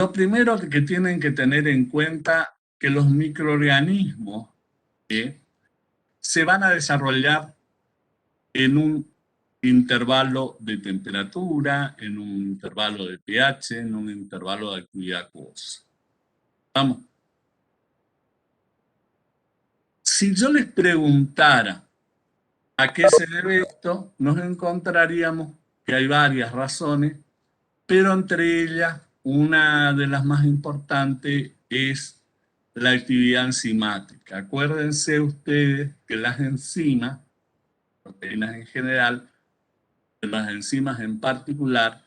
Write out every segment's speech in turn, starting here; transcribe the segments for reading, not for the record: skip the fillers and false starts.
Lo primero que tienen que tener en cuenta que los microorganismos se van a desarrollar en un intervalo de temperatura, en un intervalo de pH, en un intervalo de actividad acuosa. Vamos. Si yo les preguntara a qué se debe esto, nos encontraríamos que hay varias razones, pero entre ellas una de las más importantes es la actividad enzimática. Acuérdense ustedes que las enzimas, proteínas en general, las enzimas en particular,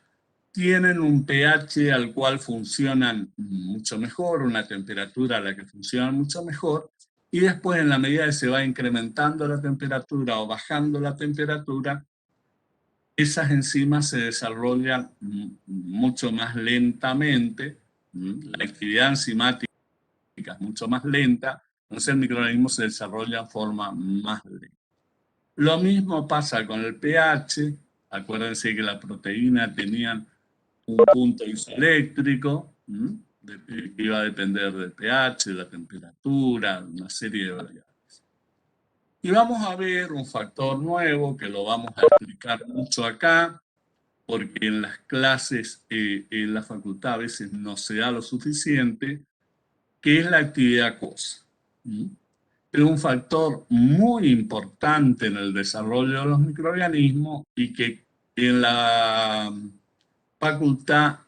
tienen un pH al cual funcionan mucho mejor, una temperatura a la que funcionan mucho mejor, y después en la medida que se va incrementando la temperatura o bajando la temperatura, esas enzimas se desarrollan mucho más lentamente, la actividad enzimática es mucho más lenta, entonces el microorganismo se desarrolla de forma más lenta. Lo mismo pasa con el pH, acuérdense que la proteína tenía un punto isoeléctrico, que iba a depender del pH, de la temperatura, una serie de variables. Y vamos a ver un factor nuevo que lo vamos a explicar mucho acá, porque en las clases, en la facultad a veces no se da lo suficiente, que es la actividad acuosa. Es un factor muy importante en el desarrollo de los microorganismos y que en la facultad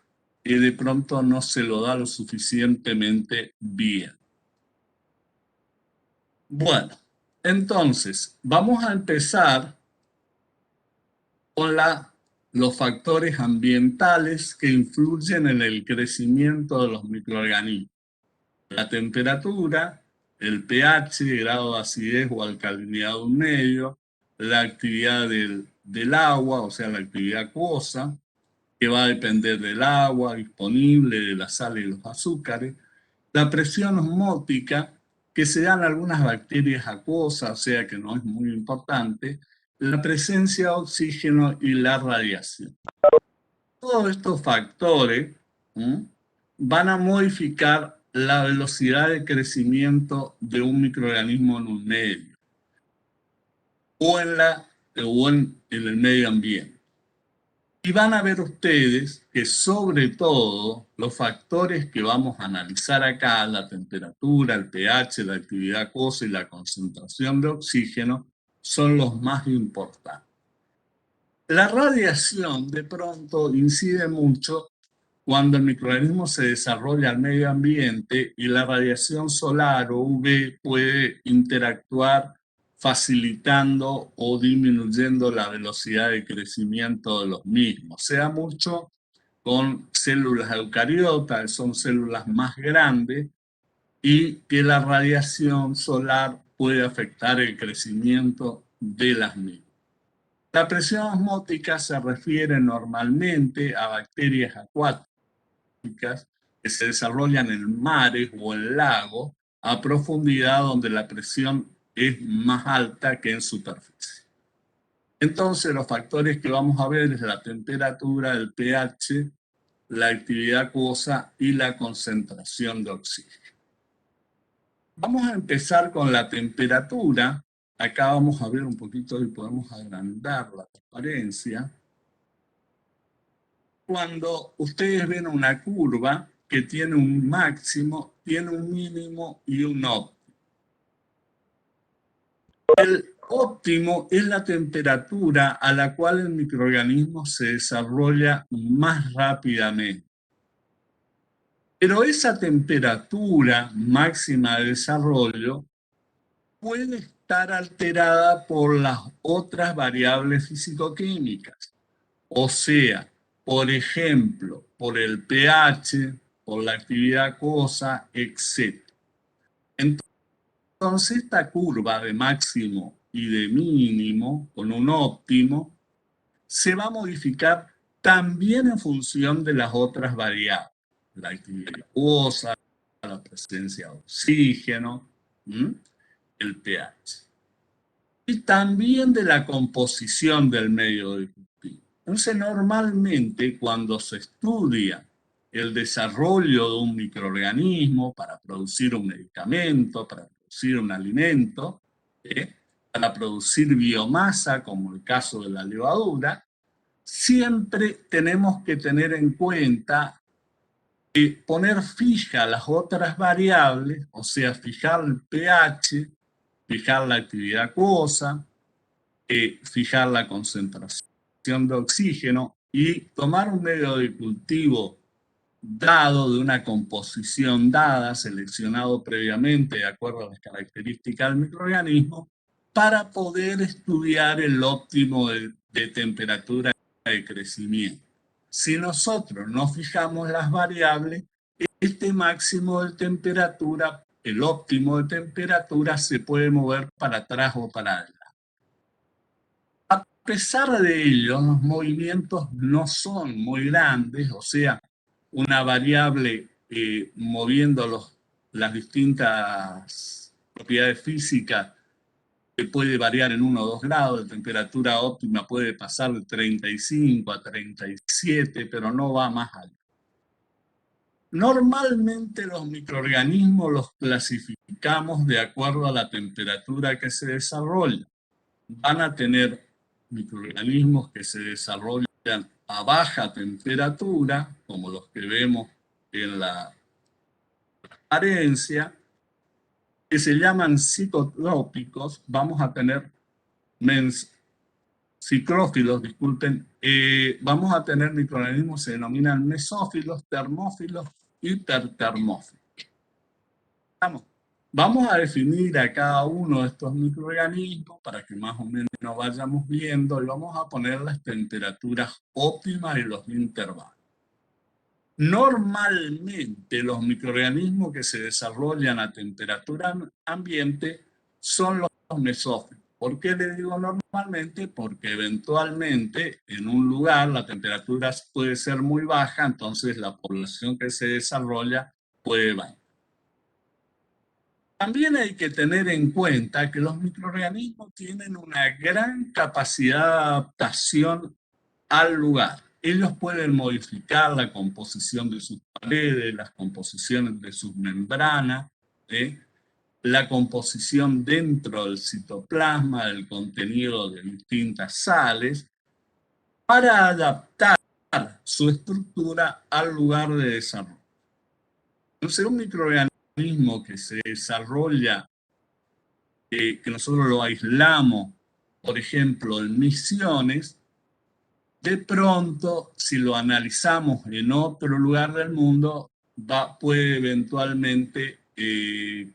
de pronto no se lo da lo suficientemente bien. Bueno, entonces vamos a empezar con los factores ambientales que influyen en el crecimiento de los microorganismos. La temperatura, el pH, grado de acidez o alcalinidad de un medio, la actividad del agua, o sea, la actividad acuosa, que va a depender del agua disponible, de la sal y los azúcares, la presión osmótica, que se dan algunas bacterias acuosas, o sea que no es muy importante, la presencia de oxígeno y la radiación. Todos estos factores van a modificar la velocidad de crecimiento de un microorganismo en un medio o en el medio ambiente. Y van a ver ustedes que sobre todo los factores que vamos a analizar acá, la temperatura, el pH, la actividad acuosa y la concentración de oxígeno, son los más importantes. La radiación de pronto incide mucho cuando el microorganismo se desarrolla al medio ambiente y la radiación solar o UV puede interactuar facilitando o disminuyendo la velocidad de crecimiento de los mismos. Se da mucho con células eucariotas, son células más grandes, y que la radiación solar puede afectar el crecimiento de las mismas. La presión osmótica se refiere normalmente a bacterias acuáticas que se desarrollan en mares o en lagos a profundidad donde la presión es más alta que en superficie. Entonces los factores que vamos a ver es la temperatura, el pH, la actividad acuosa y la concentración de oxígeno. Vamos a empezar con la temperatura. Acá vamos a ver un poquito y podemos agrandar la transparencia. Cuando ustedes ven una curva que tiene un máximo, tiene un mínimo y un óptimo. El óptimo es la temperatura a la cual el microorganismo se desarrolla más rápidamente. Pero esa temperatura máxima de desarrollo puede estar alterada por las otras variables físico-químicas. O sea, por ejemplo, por el pH, por la actividad acuosa, etc. Entonces, esta curva de máximo y de mínimo, con un óptimo, se va a modificar también en función de las otras variables. La actividad acuosa, la presencia de oxígeno, el pH. Y también de la composición del medio digestivo. Entonces, normalmente cuando se estudia el desarrollo de un microorganismo para producir un medicamento, para producir un alimento, para producir biomasa, como el caso de la levadura, siempre tenemos que tener en cuenta poner fija las otras variables, o sea, fijar el pH, fijar la actividad acuosa, fijar la concentración de oxígeno y tomar un medio de cultivo dado de una composición dada, seleccionado previamente de acuerdo a las características del microorganismo, para poder estudiar el óptimo de temperatura de crecimiento. Si nosotros no fijamos las variables, este máximo de temperatura, el óptimo de temperatura, se puede mover para atrás o para adelante. A pesar de ello, los movimientos no son muy grandes, o sea, una variable moviendo las distintas propiedades físicas que puede variar en 1 o 2 grados, de temperatura óptima puede pasar de 35 a 37, pero no va más allá. Normalmente los microorganismos los clasificamos de acuerdo a la temperatura que se desarrolla. Van a tener microorganismos que se desarrollan a baja temperatura, como los que vemos en la transparencia, que se llaman ciclotrópicos. Vamos a tener ciclófilos, disculpen, vamos a tener microorganismos que se denominan mesófilos, termófilos y hipertermófilos. Vamos a definir a cada uno de estos microorganismos para que más o menos vayamos viendo, y vamos a poner las temperaturas óptimas y los intervalos. Normalmente los microorganismos que se desarrollan a temperatura ambiente son los mesófilos. ¿Por qué le digo normalmente? Porque eventualmente en un lugar la temperatura puede ser muy baja, entonces la población que se desarrolla puede variar. También hay que tener en cuenta que los microorganismos tienen una gran capacidad de adaptación al lugar. Ellos pueden modificar la composición de sus paredes, las composiciones de sus membranas, la composición dentro del citoplasma, del contenido de distintas sales, para adaptar su estructura al lugar de desarrollo. Entonces, un microorganismo que se desarrolla, que nosotros lo aislamos, por ejemplo, en Misiones, de pronto, si lo analizamos en otro lugar del mundo, puede eventualmente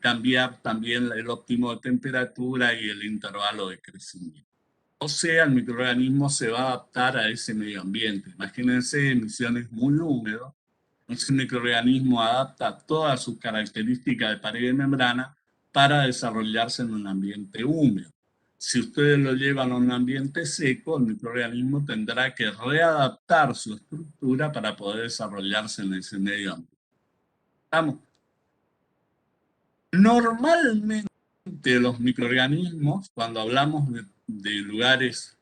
cambiar también el óptimo de temperatura y el intervalo de crecimiento. O sea, el microorganismo se va a adaptar a ese medio ambiente. Imagínense emisiones muy húmedas. Entonces, el microorganismo adapta todas sus características de pared de membrana para desarrollarse en un ambiente húmedo. Si ustedes lo llevan a un ambiente seco, el microorganismo tendrá que readaptar su estructura para poder desarrollarse en ese medio ambiente. ¿Estamos? Normalmente los microorganismos, cuando hablamos de lugares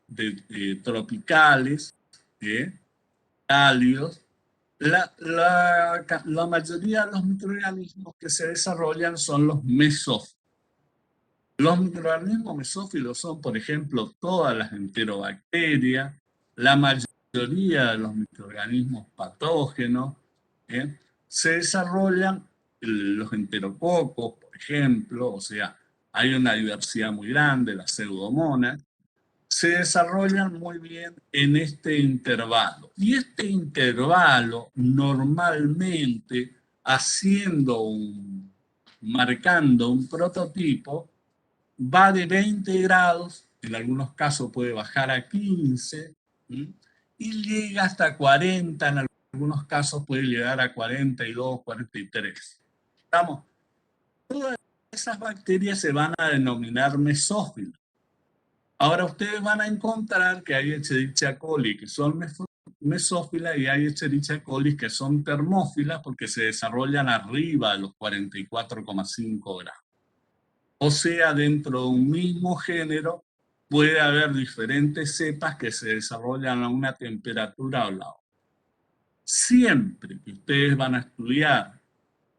tropicales, cálidos, la mayoría de los microorganismos que se desarrollan son los mesófilos. Los microorganismos mesófilos son, por ejemplo, todas las enterobacterias, la mayoría de los microorganismos patógenos, se desarrollan los enterococos, por ejemplo, o sea, hay una diversidad muy grande, las pseudomonas, se desarrollan muy bien en este intervalo. Y este intervalo normalmente, marcando un prototipo, va de 20 grados, en algunos casos puede bajar a 15, y llega hasta 40, en algunos casos puede llegar a 42, 43. ¿Estamos? Todas esas bacterias se van a denominar mesófilas. Ahora ustedes van a encontrar que hay Escherichia coli que son mesófilas y hay Escherichia coli que son termófilas porque se desarrollan arriba de los 44,5 grados. O sea, dentro de un mismo género puede haber diferentes cepas que se desarrollan a una temperatura o la otra. Siempre que ustedes van a estudiar,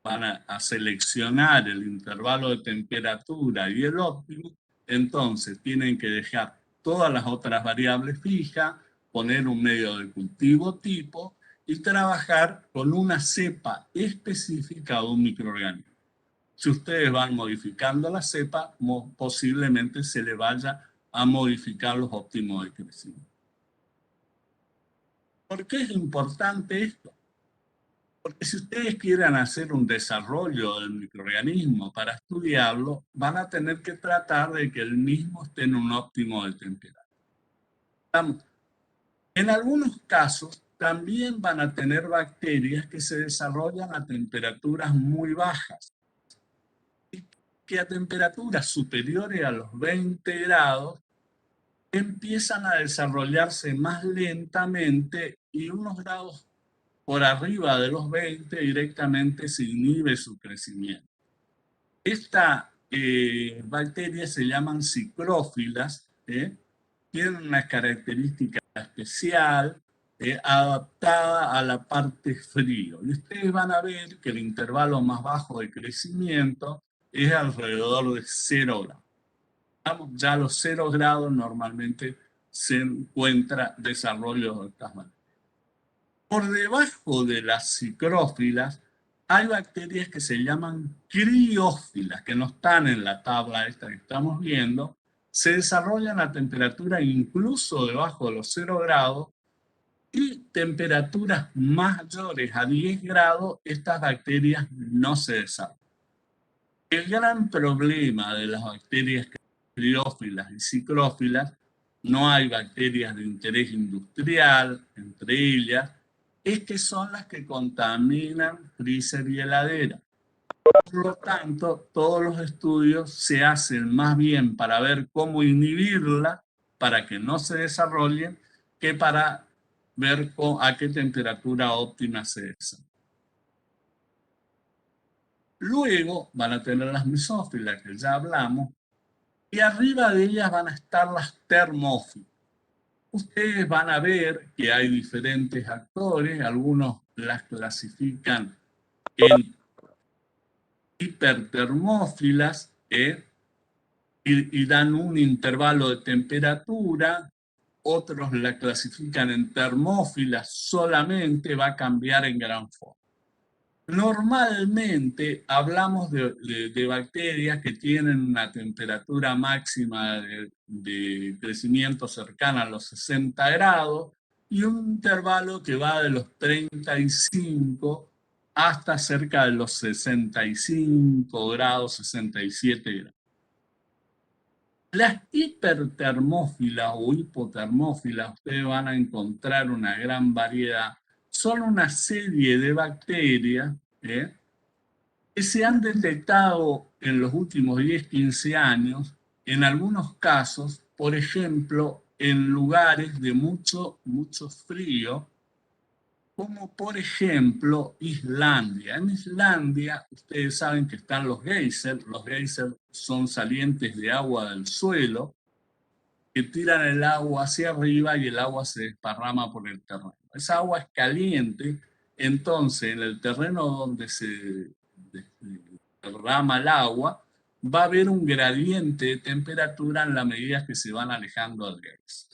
van a seleccionar el intervalo de temperatura y el óptimo, entonces tienen que dejar todas las otras variables fijas, poner un medio de cultivo tipo y trabajar con una cepa específica de un microorganismo. Si ustedes van modificando la cepa, posiblemente se le vaya a modificar los óptimos de crecimiento. ¿Por qué es importante esto? Porque si ustedes quieren hacer un desarrollo del microorganismo para estudiarlo, van a tener que tratar de que el mismo esté en un óptimo de temperatura. En algunos casos, también van a tener bacterias que se desarrollan a temperaturas muy bajas, que a temperaturas superiores a los 20 grados empiezan a desarrollarse más lentamente y unos grados por arriba de los 20 directamente se inhibe su crecimiento. Estas bacterias se llaman psicrófilas, tienen una característica especial adaptada a la parte frío. Y ustedes van a ver que el intervalo más bajo de crecimiento es alrededor de 0 grados. Ya a los 0 grados normalmente se encuentra desarrollo de estas bacterias. Por debajo de las psicrófilas hay bacterias que se llaman criófilas, que no están en la tabla esta que estamos viendo, se desarrollan a temperatura incluso debajo de los 0 grados y temperaturas mayores a 10 grados, estas bacterias no se desarrollan. El gran problema de las bacterias criófilas y psicrófilas, no hay bacterias de interés industrial entre ellas, es que son las que contaminan freezer y heladera. Por lo tanto, todos los estudios se hacen más bien para ver cómo inhibirla para que no se desarrollen que para ver a qué temperatura óptima se desarrolla. Luego van a tener las mesófilas que ya hablamos y arriba de ellas van a estar las termófilas. Ustedes van a ver que hay diferentes actores, algunos las clasifican en hipertermófilas y dan un intervalo de temperatura, otros la clasifican en termófilas solamente, va a cambiar en gran forma. Normalmente hablamos de bacterias que tienen una temperatura máxima de crecimiento cercana a los 60 grados y un intervalo que va de los 35 hasta cerca de los 65 grados, 67 grados. Las hipertermófilas o hipotermófilas, ustedes van a encontrar una gran variedad, son una serie de bacterias que se han detectado en los últimos 10-15 años, en algunos casos, por ejemplo, en lugares de mucho frío, como por ejemplo Islandia. En Islandia, ustedes saben que están los geysers son salientes de agua del suelo, que tiran el agua hacia arriba y el agua se desparrama por el terreno. Esa agua es caliente, entonces en el terreno donde se derrama el agua, va a haber un gradiente de temperatura en la medida que se van alejando del geyser.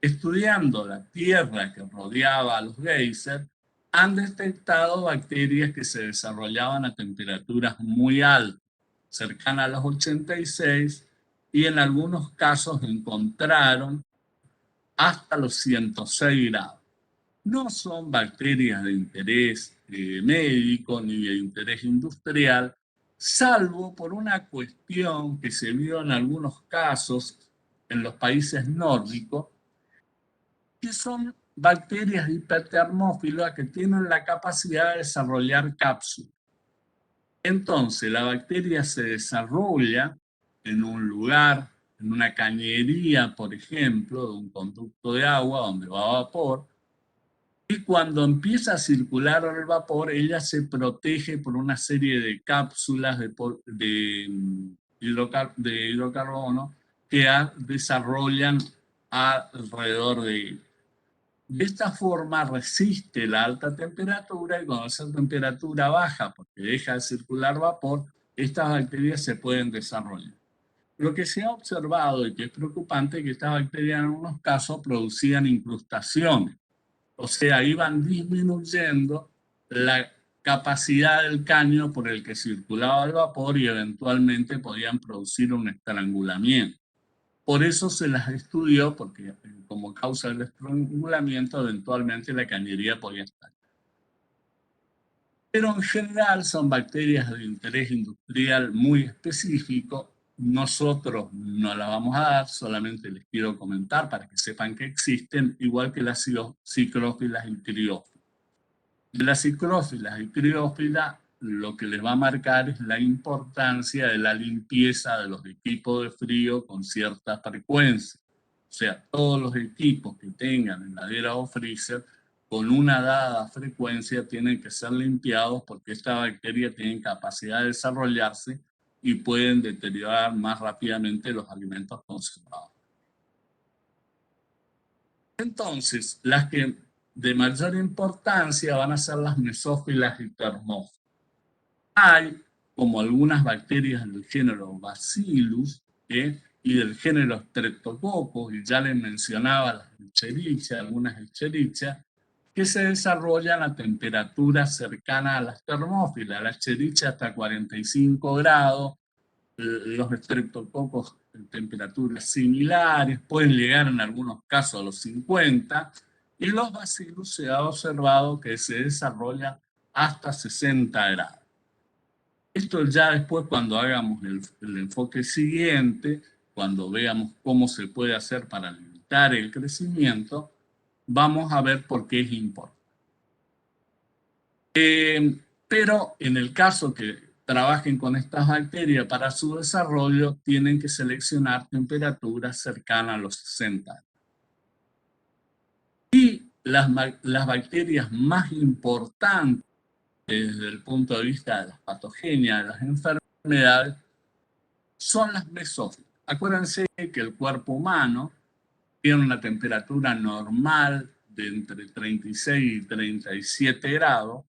Estudiando la tierra que rodeaba a los geysers, han detectado bacterias que se desarrollaban a temperaturas muy altas, cercanas a los 86, y en algunos casos encontraron hasta los 106 grados. No son bacterias de interés médico ni de interés industrial, salvo por una cuestión que se vio en algunos casos en los países nórdicos, que son bacterias hipertermófilas que tienen la capacidad de desarrollar cápsulas. Entonces, la bacteria se desarrolla en un lugar, en una cañería, por ejemplo, de un conducto de agua donde va vapor, y cuando empieza a circular el vapor, ella se protege por una serie de cápsulas de hidrocarbono que desarrollan alrededor de ella. De esta forma resiste la alta temperatura y cuando esa temperatura baja porque deja de circular vapor, estas bacterias se pueden desarrollar. Lo que se ha observado y que es preocupante es que estas bacterias en algunos casos producían incrustaciones, o sea, iban disminuyendo la capacidad del caño por el que circulaba el vapor y eventualmente podían producir un estrangulamiento. Por eso se las estudió, porque como causa del estrangulamiento, eventualmente la cañería podía estar. Pero en general son bacterias de interés industrial muy específico. Nosotros no las vamos a dar, solamente les quiero comentar para que sepan que existen, igual que las ciclófilas y criófilas. De las ciclófilas y criófilas, lo que les va a marcar es la importancia de la limpieza de los equipos de frío con cierta frecuencia. O sea, todos los equipos que tengan heladera o freezer con una dada frecuencia tienen que ser limpiados porque esta bacteria tiene capacidad de desarrollarse y pueden deteriorar más rápidamente los alimentos conservados. Entonces, las que de mayor importancia van a ser las mesófilas y termófilas. Hay como algunas bacterias del género Bacillus y del género Streptococcus, y ya les mencionaba las Escherichia, algunas Escherichia, que se desarrollan a temperaturas cercanas a las termófilas. La Escherichia hasta 45 grados, los Streptococcus en temperaturas similares, pueden llegar en algunos casos a los 50, y los Bacillus se ha observado que se desarrollan hasta 60 grados. Esto ya después cuando hagamos el enfoque siguiente, cuando veamos cómo se puede hacer para limitar el crecimiento, vamos a ver por qué es importante. Pero en el caso que trabajen con estas bacterias para su desarrollo, tienen que seleccionar temperaturas cercanas a los 60. Y las bacterias más importantes desde el punto de vista de las patogenias, de las enfermedades, son las mesófilas. Acuérdense que el cuerpo humano tiene una temperatura normal de entre 36 y 37 grados,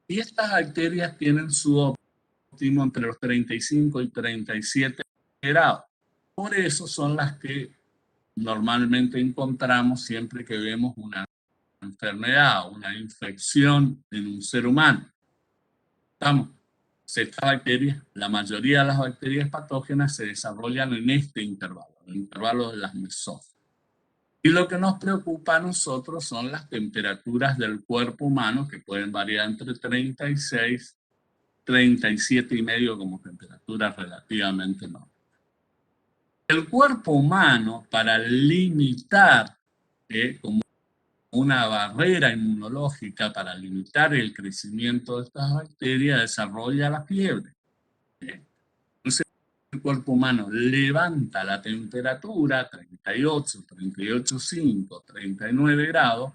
y estas bacterias tienen su óptimo entre los 35 y 37 grados. Por eso son las que normalmente encontramos siempre que vemos una enfermedad, una infección en un ser humano. Estamos. Estas bacterias, la mayoría de las bacterias patógenas se desarrollan en este intervalo, el intervalo de las mesófilas. Y lo que nos preocupa a nosotros son las temperaturas del cuerpo humano, que pueden variar entre 36, 37 y medio como temperaturas relativamente normales. El cuerpo humano, para limitar como una barrera inmunológica para limitar el crecimiento de estas bacterias, desarrolla la fiebre. Entonces, el cuerpo humano levanta la temperatura 38, 38,5, 39 grados,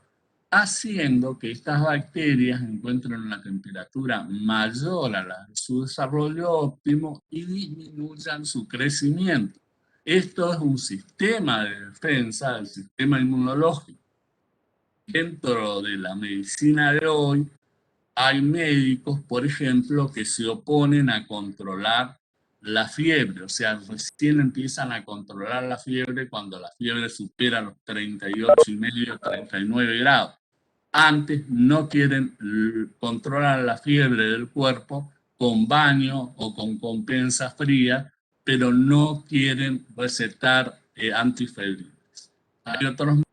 haciendo que estas bacterias encuentren una temperatura mayor a la de su desarrollo óptimo y disminuyan su crecimiento. Esto es un sistema de defensa del sistema inmunológico. Dentro de la medicina de hoy, hay médicos, por ejemplo, que se oponen a controlar la fiebre, o sea, recién empiezan a controlar la fiebre cuando la fiebre supera los 38,5, 39 grados. Antes no quieren controlar la fiebre del cuerpo con baño o con compensa fría, pero no quieren recetar antifebriles. Hay otros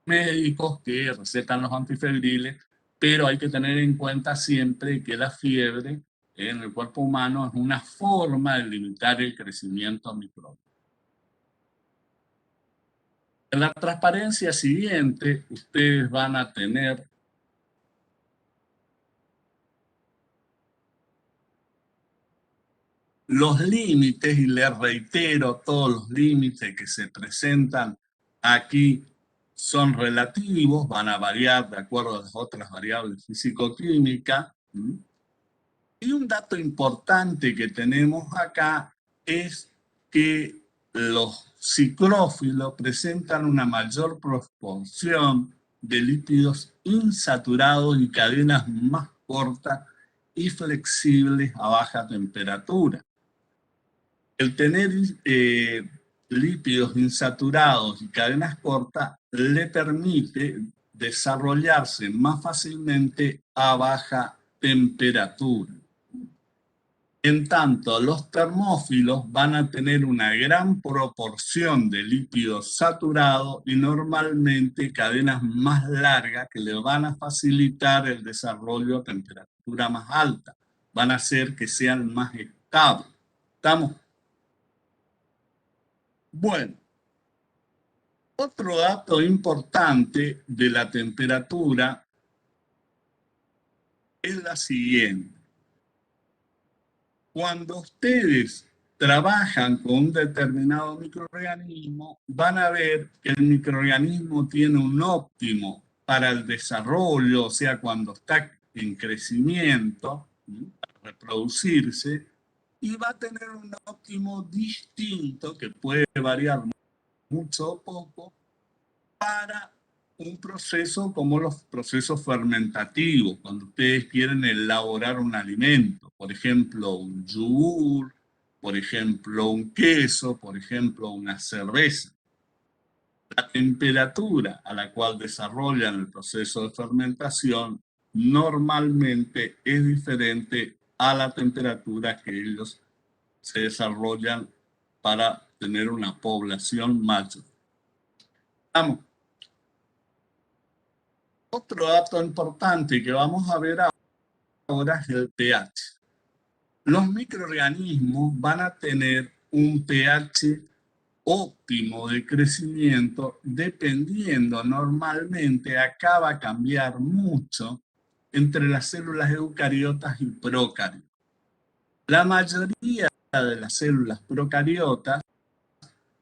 médicos que recetan los antifebriles, pero hay que tener en cuenta siempre que la fiebre en el cuerpo humano es una forma de limitar el crecimiento microbiano. En la transparencia siguiente, ustedes van a tener los límites, y les reitero, todos los límites que se presentan aquí son relativos, van a variar de acuerdo a las otras variables físico-químicas. Y un dato importante que tenemos acá es que los ciclófilos presentan una mayor proporción de lípidos insaturados y cadenas más cortas y flexibles a baja temperatura. El tener lípidos insaturados y cadenas cortas le permite desarrollarse más fácilmente a baja temperatura. En tanto, los termófilos van a tener una gran proporción de lípidos saturados y normalmente cadenas más largas que le van a facilitar el desarrollo a temperatura más alta. Van a hacer que sean más estables. ¿Estamos? Bueno, otro dato importante de la temperatura es la siguiente. Cuando ustedes trabajan con un determinado microorganismo, van a ver que el microorganismo tiene un óptimo para el desarrollo, o sea, cuando está en crecimiento, para reproducirse, y va a tener un óptimo distinto que puede variar mucho o poco para un proceso como los procesos fermentativos, cuando ustedes quieren elaborar un alimento, por ejemplo, un yogur, por ejemplo, un queso, por ejemplo, una cerveza. La temperatura a la cual desarrollan el proceso de fermentación normalmente es diferente a la temperatura que ellos se desarrollan para tener una población mayor. Vamos. Otro dato importante que vamos a ver ahora es el pH. Los microorganismos van a tener un pH óptimo de crecimiento dependiendo normalmente, acá va a cambiar mucho entre las células eucariotas y procariotas. La mayoría de las células procariotas,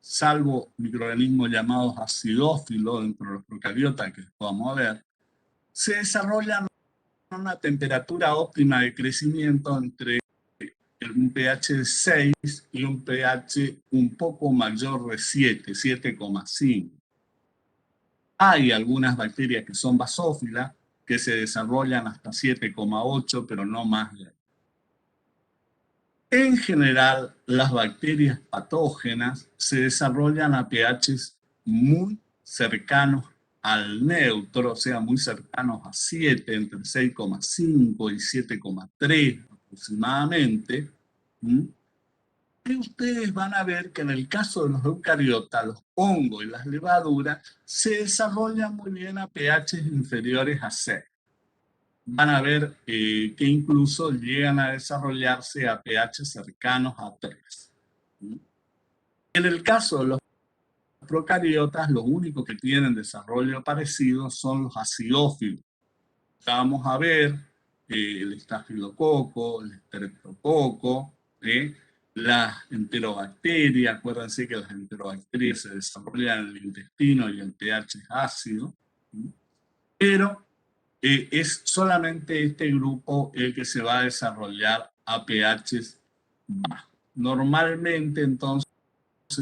salvo microorganismos llamados acidófilos dentro de los procariotas que vamos a ver, se desarrollan a una temperatura óptima de crecimiento entre un pH de 6 y un pH un poco mayor de 7, 7,5. Hay algunas bacterias que son basófilas que se desarrollan hasta 7,8, pero no más. En general, las bacterias patógenas se desarrollan a pHs muy cercanos al neutro, o sea, muy cercanos a 7, entre 6,5 y 7,3 aproximadamente. Y ustedes van a ver que en el caso de los eucariotas, los hongos y las levaduras se desarrollan muy bien a pHs inferiores a 6. Van a ver que incluso llegan a desarrollarse a pH cercanos a 3. En el caso de los procariotas, los únicos que tienen desarrollo parecido son los acidófilos. Vamos a ver el estafilococo, el streptococo, las enterobacterias. Acuérdense que las enterobacterias se desarrollan en el intestino y en pH ácido. Pero es solamente este grupo el que se va a desarrollar a pHs bajos. Normalmente, entonces,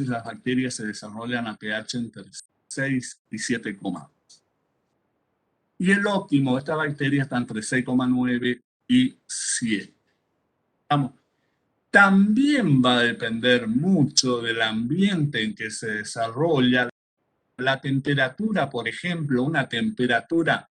las bacterias se desarrollan a pH entre 6 y 7,2. Y el óptimo de esta bacteria está entre 6,9 y 7. Vamos. También va a depender mucho del ambiente en que se desarrolla. La temperatura, por ejemplo, una temperatura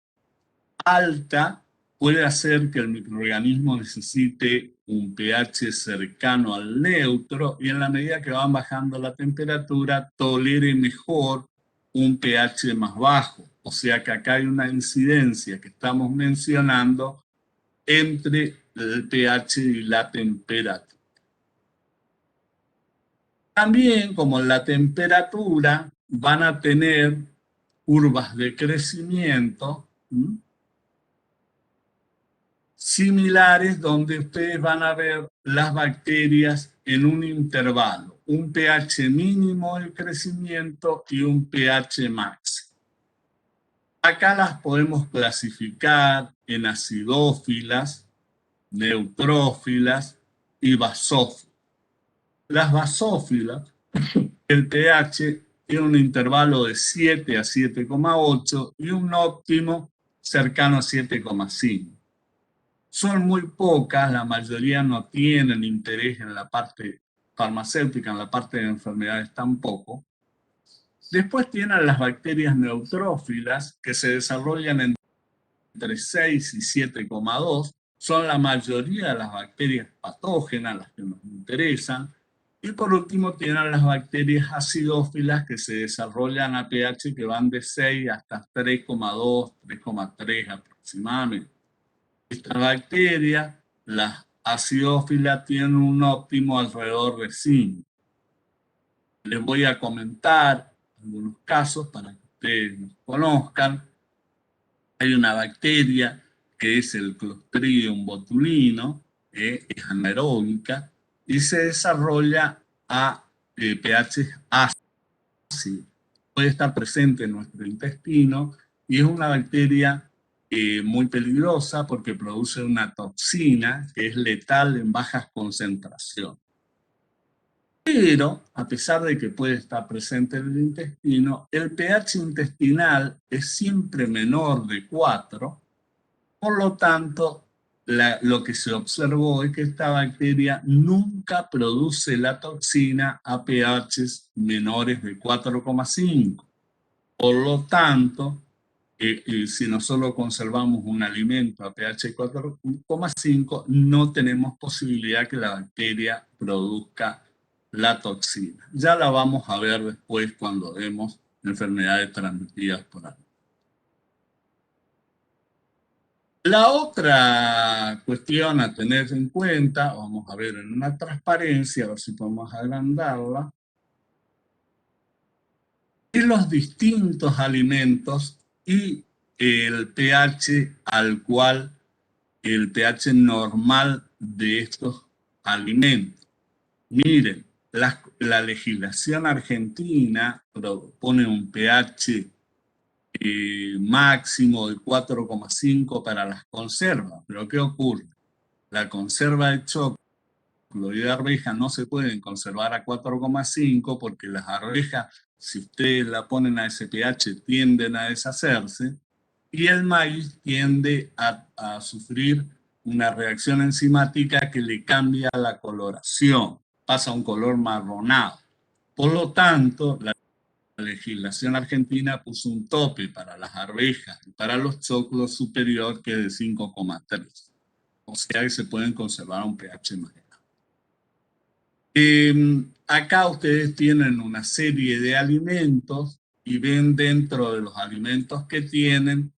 alta puede hacer que el microorganismo necesite un pH cercano al neutro y en la medida que van bajando la temperatura tolere mejor un pH más bajo. O sea que acá hay una incidencia que estamos mencionando entre el pH y la temperatura. También, como la temperatura, van a tener curvas de crecimiento similares donde ustedes van a ver las bacterias en un intervalo, un pH mínimo de crecimiento y un pH máximo. Acá las podemos clasificar en acidófilas, neutrófilas y basófilas. Las basófilas, el pH tiene un intervalo de 7 a 7,8 y un óptimo cercano a 7,5. Son muy pocas, la mayoría no tienen interés en la parte farmacéutica, en la parte de enfermedades tampoco. Después tienen las bacterias neutrófilas que se desarrollan entre 6 y 7,2. Son la mayoría de las bacterias patógenas, las que nos interesan. Y por último tienen las bacterias acidófilas que se desarrollan a pH que van de 6 hasta 3,2, 3,3 aproximadamente. Estas bacterias, las acidófilas, tienen un óptimo alrededor de 5. Les voy a comentar algunos casos para que ustedes los conozcan. Hay una bacteria que es el Clostridium botulino, es anaeróbica y se desarrolla a pH ácido. Puede estar presente en nuestro intestino y es una bacteria muy peligrosa porque produce una toxina que es letal en bajas concentraciones. Pero, a pesar de que puede estar presente en el intestino, el pH intestinal es siempre menor de 4, por lo tanto, lo que se observó es que esta bacteria nunca produce la toxina a pHs menores de 4,5. Por lo tanto, si nosotros conservamos un alimento a pH 4,5, no tenemos posibilidad que la bacteria produzca la toxina. Ya la vamos a ver después cuando vemos enfermedades transmitidas por ahí. La otra cuestión a tener en cuenta, vamos a ver en una transparencia, a ver si podemos agrandarla, es los distintos alimentos y el pH al cual, el pH normal de estos alimentos. Miren, la legislación argentina propone un pH máximo de 4,5 para las conservas. Pero ¿qué ocurre? La conserva de choclo y de arveja no se pueden conservar a 4,5 porque las arvejas, si ustedes la ponen a ese pH, tienden a deshacerse y el maíz tiende a sufrir una reacción enzimática que le cambia la coloración, pasa a un color marronado. Por lo tanto, la legislación argentina puso un tope para las arvejas y para los choclos superior que de 5,3. O sea que se pueden conservar a un pH más alto. Acá ustedes tienen una serie de alimentos y ven dentro de los alimentos que tienen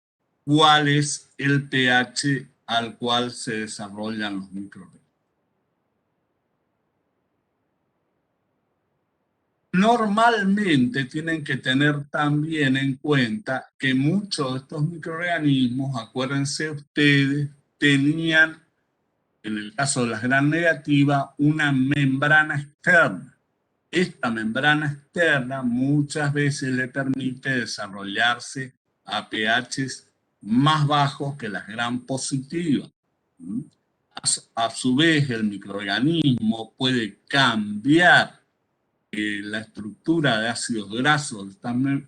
cuál es el pH al cual se desarrollan los microorganismos. Normalmente tienen que tener también en cuenta que muchos de estos microorganismos, acuérdense ustedes, tenían, en el caso de las gram negativas, una membrana externa. Esta membrana externa muchas veces le permite desarrollarse a pHs más bajos que las gram positivas. A su vez, el microorganismo puede cambiar la estructura de ácidos grasos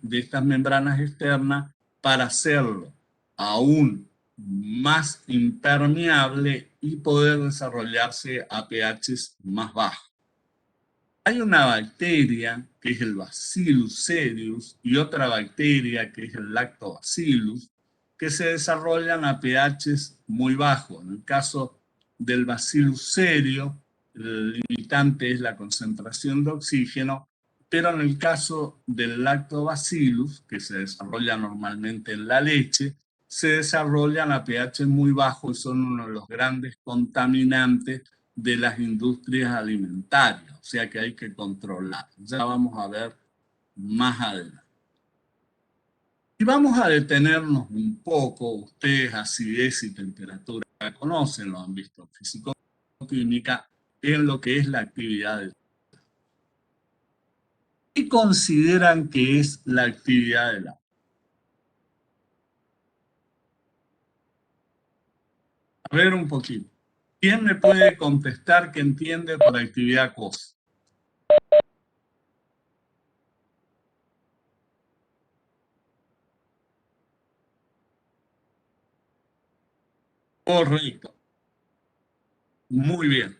de estas membranas externas para hacerlo aún más impermeable y poder desarrollarse a pHs más bajos. Hay una bacteria que es el Bacillus cereus y otra bacteria que es el Lactobacillus que se desarrollan a pHs muy bajos. En el caso del Bacillus cereus, el limitante es la concentración de oxígeno, pero en el caso del Lactobacillus, que se desarrolla normalmente en la leche, se desarrollan a pH muy bajos y son uno de los grandes contaminantes de las industrias alimentarias, o sea que hay que controlar. Ya vamos a ver más adelante. Y vamos a detenernos un poco, ustedes acidez y temperatura conocen, lo han visto en físico-química, en lo que es la actividad del agua. ¿Qué consideran que es la actividad del agua? A ver un poquito. ¿Quién me puede contestar que entiende por actividad cosa? Correcto. Muy bien,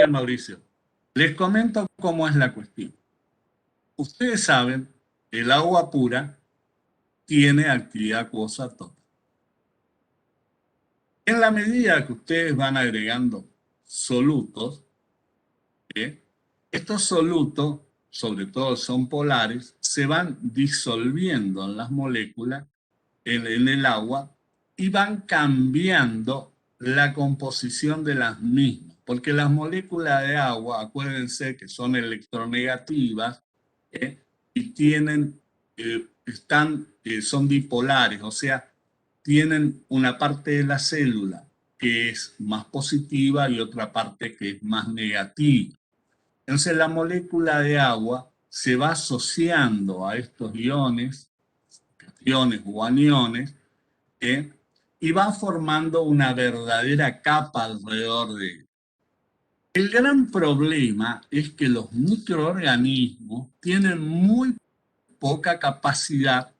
Mauricio. Les comento cómo es la cuestión. Ustedes saben, el agua pura tiene actividad acuosa total. En la medida que ustedes van agregando solutos, ¿eh? Estos solutos, sobre todo son polares, se van disolviendo en las moléculas, en el agua, y van cambiando la composición de las mismas. Porque las moléculas de agua, acuérdense que son electronegativas, ¿eh? Y tienen, son bipolares, o sea, tienen una parte de la célula que es más positiva y otra parte que es más negativa. Entonces la molécula de agua se va asociando a estos iones, cationes o aniones, ¿eh? Y va formando una verdadera capa alrededor de él. El gran problema es que los microorganismos tienen muy poca capacidad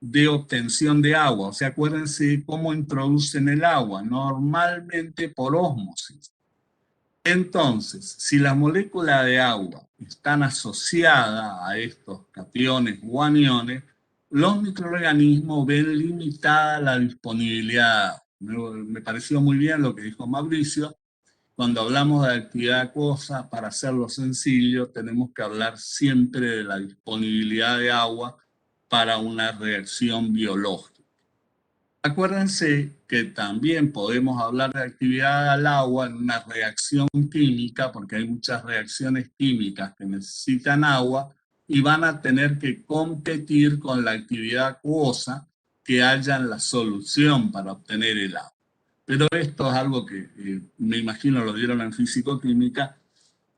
de obtención de agua. O sea, acuérdense cómo introducen el agua, normalmente por ósmosis. Entonces, si las moléculas de agua están asociadas a estos cationes o aniones, los microorganismos ven limitada la disponibilidad. Me pareció muy bien lo que dijo Mauricio. Cuando hablamos de actividad acuosa, para hacerlo sencillo, tenemos que hablar siempre de la disponibilidad de agua para una reacción biológica. Acuérdense que también podemos hablar de actividad al agua en una reacción química, porque hay muchas reacciones químicas que necesitan agua y van a tener que competir con la actividad acuosa que haya en la solución para obtener el agua. Pero esto es algo que me imagino lo dieron en físico-química.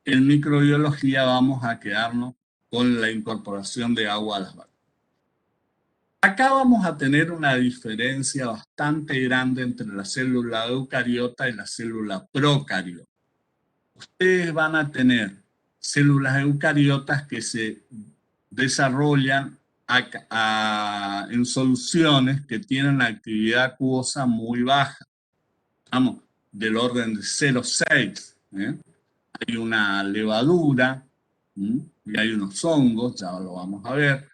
En microbiología vamos a quedarnos con la incorporación de agua a las bacterias. Acá vamos a tener una diferencia bastante grande entre la célula eucariota y la célula procariota. Ustedes van a tener células eucariotas que se desarrollan en soluciones que tienen actividad acuosa muy baja, vamos, del orden de 0,6. Hay una levadura y hay unos hongos, ya lo vamos a ver,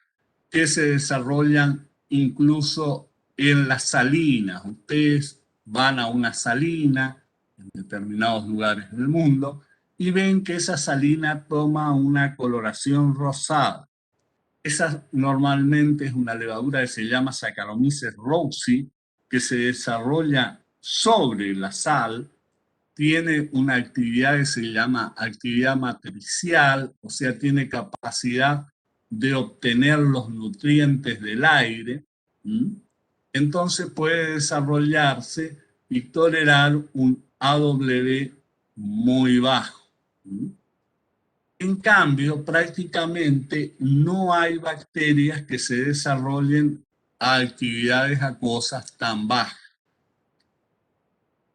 que se desarrollan incluso en las salinas. Ustedes van a una salina en determinados lugares del mundo y ven que esa salina toma una coloración rosada. Esa normalmente es una levadura que se llama Saccharomyces roxi, que se desarrolla sobre la sal, tiene una actividad que se llama actividad matricial, o sea, tiene capacidad de obtener los nutrientes del aire. Entonces puede desarrollarse y tolerar un AW muy bajo. En cambio, prácticamente no hay bacterias que se desarrollen a actividades acuosas tan bajas.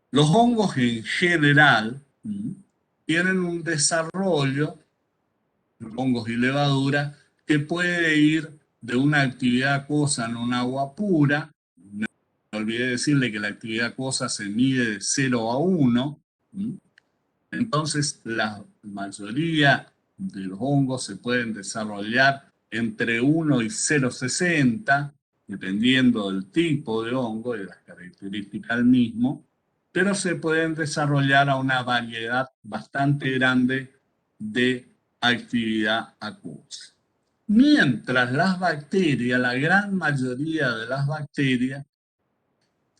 Los hongos en general tienen un desarrollo, hongos y levaduras, que puede ir de una actividad acuosa en un agua pura. Me olvidé decirle que la actividad acuosa se mide de 0 a 1. Entonces, la mayoría de los hongos se pueden desarrollar entre 1 y 0,60, dependiendo del tipo de hongo y de las características del mismo, pero se pueden desarrollar a una variedad bastante grande de actividad acuosa. Mientras las bacterias, la gran mayoría de las bacterias,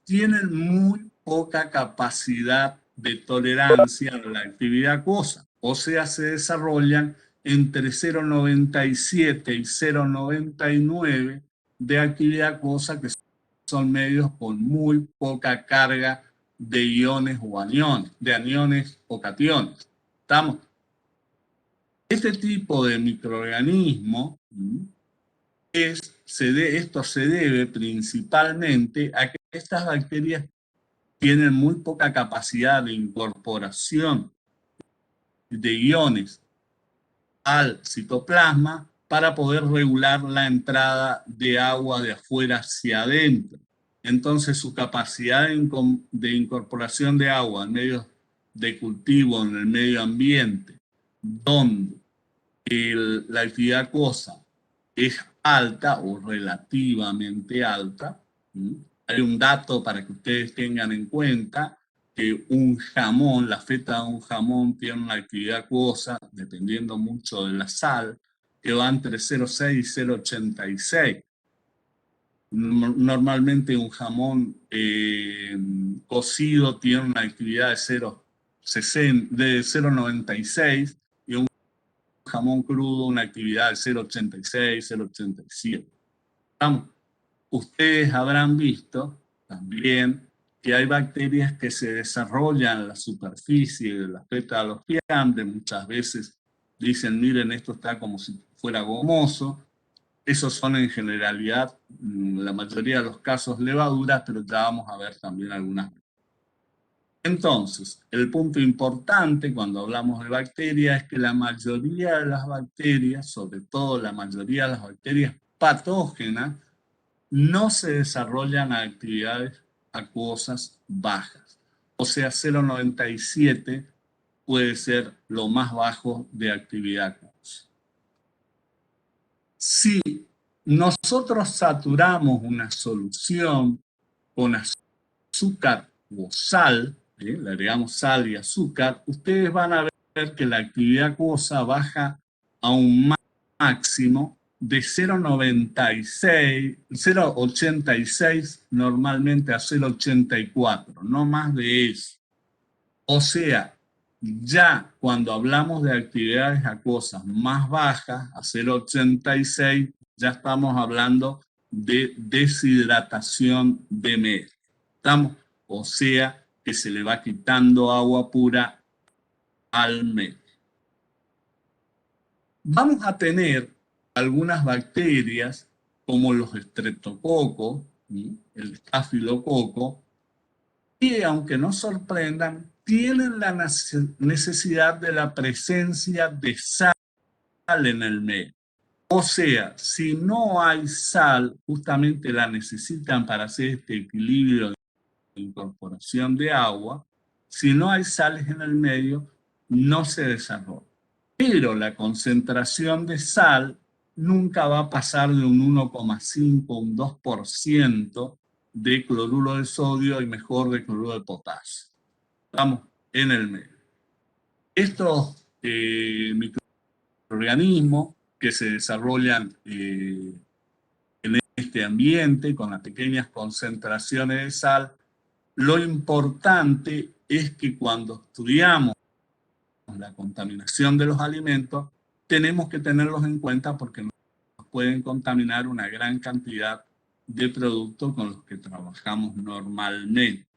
tienen muy poca capacidad de tolerancia a la actividad acuosa, o sea, se desarrollan entre 0,97 y 0,99 de actividad acuosa, que son medios con muy poca carga de iones o aniones, de aniones o cationes. ¿Estamos? Este tipo de microorganismo esto se debe principalmente a que estas bacterias tienen muy poca capacidad de incorporación de iones al citoplasma para poder regular la entrada de agua de afuera hacia adentro. entonces su capacidad de incorporación de agua en medios de cultivo, en el medio ambiente, donde la actividad acuosa es alta o relativamente alta. Hay un dato para que ustedes tengan en cuenta que un jamón, la feta de un jamón tiene una actividad acuosa, dependiendo mucho de la sal, que va entre 0,6 y 0,86. Normalmente un jamón cocido tiene una actividad de 0,96 y un jamón crudo una actividad de 0,86, 0,87. Ustedes habrán visto también que hay bacterias que se desarrollan en la superficie de la feta de los fiambres. Muchas veces dicen, miren, esto está como si fuera gomoso. Esos son en generalidad, la mayoría de los casos, levaduras, pero ya vamos a ver también algunas. Entonces, el punto importante cuando hablamos de bacterias es que la mayoría de las bacterias, sobre todo la mayoría de las bacterias patógenas, no se desarrollan a actividades acuosas bajas. O sea, 0,97 puede ser lo más bajo de actividad acuosa. Si nosotros saturamos una solución con azúcar o sal, le agregamos sal y azúcar, ustedes van a ver que la actividad acuosa baja a un máximo de 0,96, 0,86 normalmente a 0,84, no más de eso. O sea, ya cuando hablamos de actividades acuosas más bajas, a 0,86, ya estamos hablando de deshidratación de medio. O sea, que se le va quitando agua pura al medio. Vamos a tener algunas bacterias como los estreptococos, el estafilococo, y aunque no sorprendan, tienen la necesidad de la presencia de sal en el medio. O sea, si no hay sal, justamente la necesitan para hacer este equilibrio de incorporación de agua. Si no hay sales en el medio, no se desarrolla. Pero la concentración de sal nunca va a pasar de un 1,5, un 2% de cloruro de sodio y mejor de cloruro de potasio. Estamos en el medio. Estos microorganismos que se desarrollan en este ambiente con las pequeñas concentraciones de sal, lo importante es que cuando estudiamos la contaminación de los alimentos, tenemos que tenerlos en cuenta porque nos pueden contaminar una gran cantidad de productos con los que trabajamos normalmente.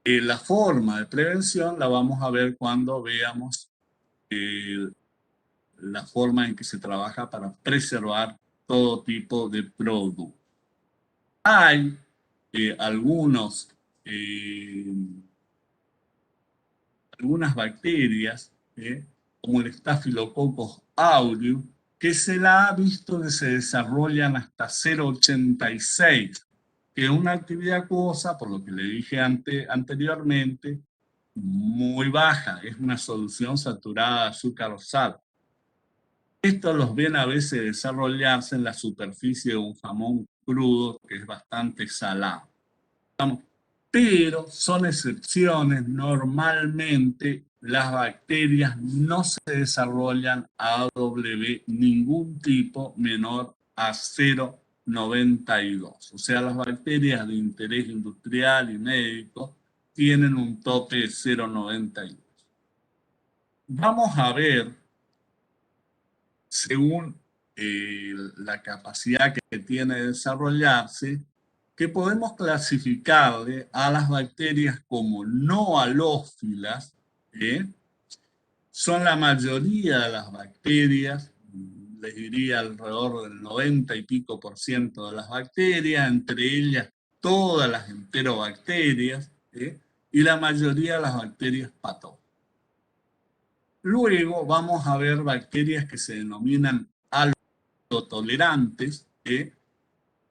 La forma de prevención la vamos a ver cuando veamos la forma en que se trabaja para preservar todo tipo de productos. Hay algunas bacterias, como el Staphylococcus aureus, que se la ha visto que se desarrollan hasta 0,86, que es una actividad acuosa, por lo que le dije anteriormente, muy baja, es una solución saturada de azúcar o sal. Estos los ven a veces desarrollarse en la superficie de un jamón crudo que es bastante salado. Pero son excepciones. Normalmente las bacterias no se desarrollan a AW ningún tipo menor a 0,92. O sea, las bacterias de interés industrial y médico tienen un tope de 0,92. Vamos a ver, según la capacidad que tiene de desarrollarse, que podemos clasificarle a las bacterias como no halófilas, son la mayoría de las bacterias, les diría alrededor del 90 y pico % de las bacterias, entre ellas todas las enterobacterias, y la mayoría de las bacterias patógenas. Luego vamos a ver bacterias que se denominan halotolerantes,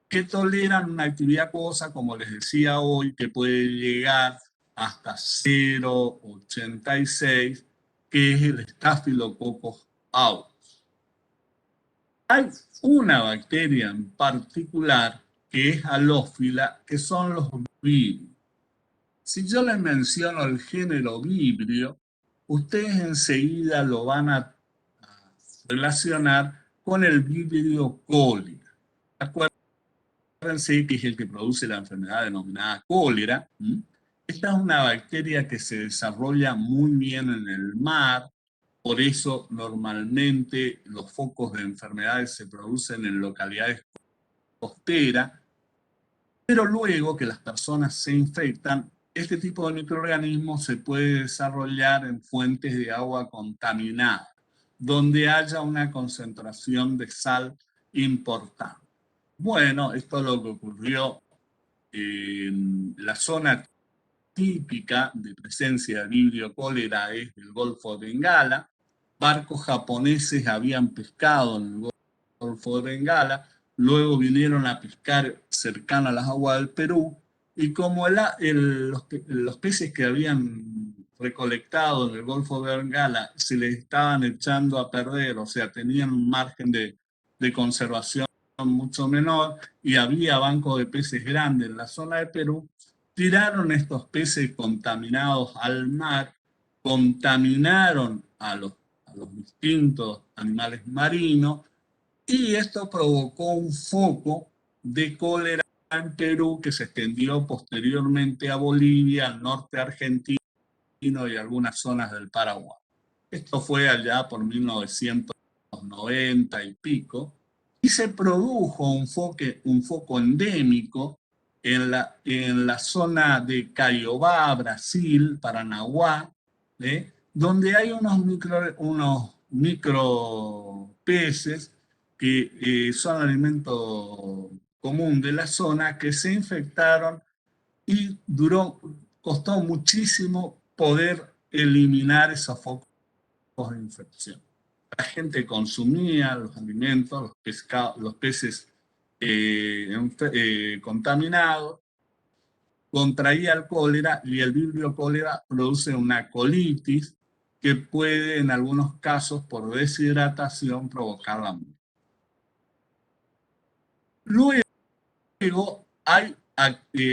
que toleran una actividad acuosa, como les decía hoy, que puede llegar hasta 0,86, que es el Staphylococcus aureus. Hay una bacteria en particular que es halófila, que son los vibrios. Si yo les menciono el género vibrio, ustedes enseguida lo van a relacionar con el vibrio cólera. Acuérdense que es el que produce la enfermedad denominada cólera. Esta es una bacteria que se desarrolla muy bien en el mar, por eso normalmente los focos de enfermedades se producen en localidades costeras, pero luego que las personas se infectan, este tipo de microorganismos se puede desarrollar en fuentes de agua contaminada, donde haya una concentración de sal importante. Bueno, esto es lo que ocurrió en la zona típica de presencia de vibrio cólera es el Golfo de Bengala. Barcos japoneses habían pescado en el Golfo de Bengala, luego vinieron a pescar cercano a las aguas del Perú, y como los peces que habían recolectado en el Golfo de Bengala se les estaban echando a perder, o sea, tenían un margen de conservación mucho menor, y había bancos de peces grandes en la zona de Perú, tiraron estos peces contaminados al mar, contaminaron a los distintos animales marinos, y esto provocó un foco de cólera en Perú que se extendió posteriormente a Bolivia, al norte argentino y algunas zonas del Paraguay. Esto fue allá por 1990 y pico, y se produjo un foco endémico en la zona de Caiobá, Brasil, Paranaguá, donde hay unos micro peces que son alimento común de la zona, que se infectaron, y costó muchísimo poder eliminar esos focos de infección. La gente consumía los alimentos, los peces contaminados, contraía el cólera, y el vibrio cólera produce una colitis que puede en algunos casos por deshidratación provocar la muerte. Luego hay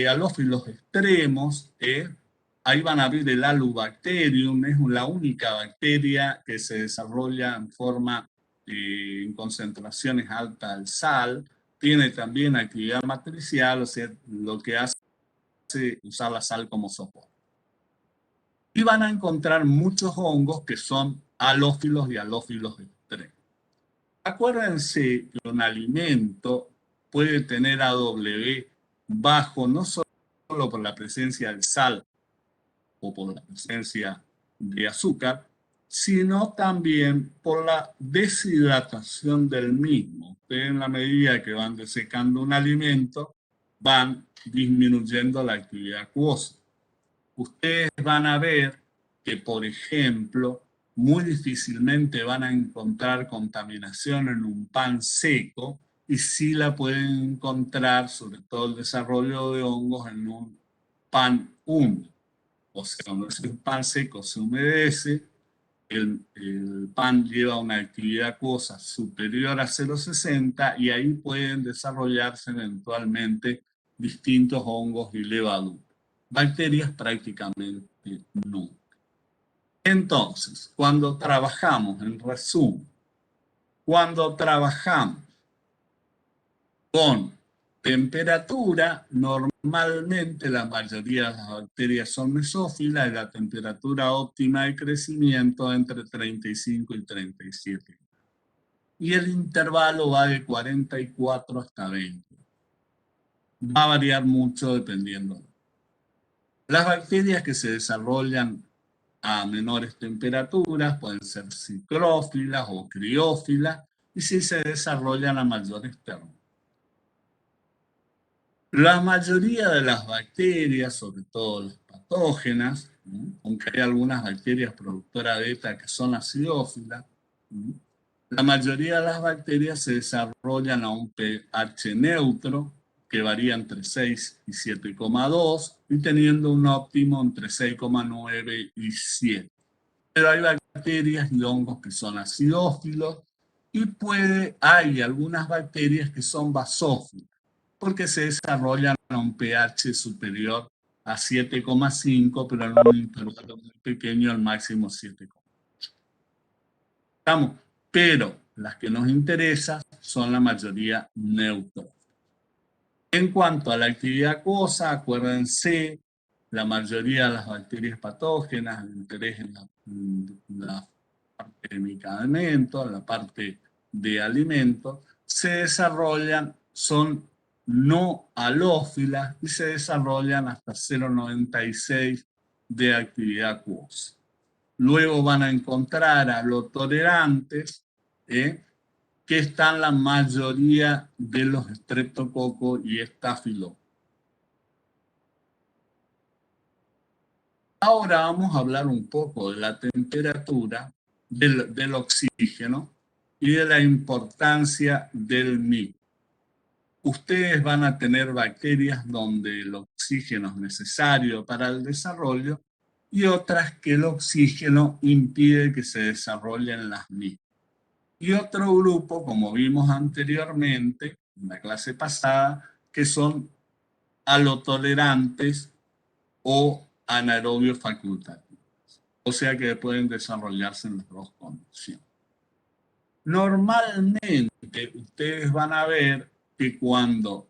halófilos extremos, ahí van a ver el Halobacterium, es la única bacteria que se desarrolla en concentraciones altas de sal, tiene también actividad matricial, o sea, lo que hace es usar la sal como soporte. Y van a encontrar muchos hongos que son halófilos y halófilos extremos. Acuérdense que un alimento puede tener AW bajo no solo por la presencia de sal o por la presencia de azúcar, sino también por la deshidratación del mismo. Ustedes, en la medida que van desecando un alimento, van disminuyendo la actividad acuosa. Ustedes van a ver que, por ejemplo, muy difícilmente van a encontrar contaminación en un pan seco, y sí la pueden encontrar, sobre todo el desarrollo de hongos, en un pan húmedo. O sea, cuando ese pan seco se humedece, el pan lleva una actividad acuosa superior a 0,60, y ahí pueden desarrollarse eventualmente distintos hongos y levaduras. Bacterias prácticamente no. Entonces, cuando trabajamos, en resumen, cuando trabajamos con temperatura, normalmente la mayoría de las bacterias son mesófilas, y la temperatura óptima de crecimiento entre 35 y 37. Y el intervalo va de 44 hasta 20. Va a variar mucho dependiendo. Las bacterias que se desarrollan a menores temperaturas pueden ser ciclófilas o criófilas, y si se desarrollan a mayores términos. La mayoría de las bacterias, sobre todo las patógenas, aunque hay algunas bacterias productoras de beta que son acidófilas, la mayoría de las bacterias se desarrollan a un pH neutro, que varía entre 6 y 7,2 y teniendo un óptimo entre 6,9 y 7. Pero hay bacterias y hongos que son acidófilos y hay algunas bacterias que son basófilas porque se desarrollan a un pH superior a 7,5, pero en un intervalo muy pequeño, al máximo 7,8. ¿Estamos? Pero las que nos interesan son la mayoría neutrófilas. En cuanto a la actividad acuosa, acuérdense, la mayoría de las bacterias patógenas, el interés en la parte de medicamentos, en la parte de alimentos, se desarrollan, son no halófilas y se desarrollan hasta 0,96 de actividad acuosa. Luego van a encontrar halotolerantes, que están la mayoría de los estreptococos y estafilococcus. Ahora vamos a hablar un poco de la temperatura del oxígeno y de la importancia del micro. Ustedes van a tener bacterias donde el oxígeno es necesario para el desarrollo y otras que el oxígeno impide que se desarrollen las mismas. Y otro grupo, como vimos anteriormente en la clase pasada, que son halotolerantes o anaerobios facultativos, o sea que pueden desarrollarse en las dos condiciones. Normalmente ustedes van a ver que cuando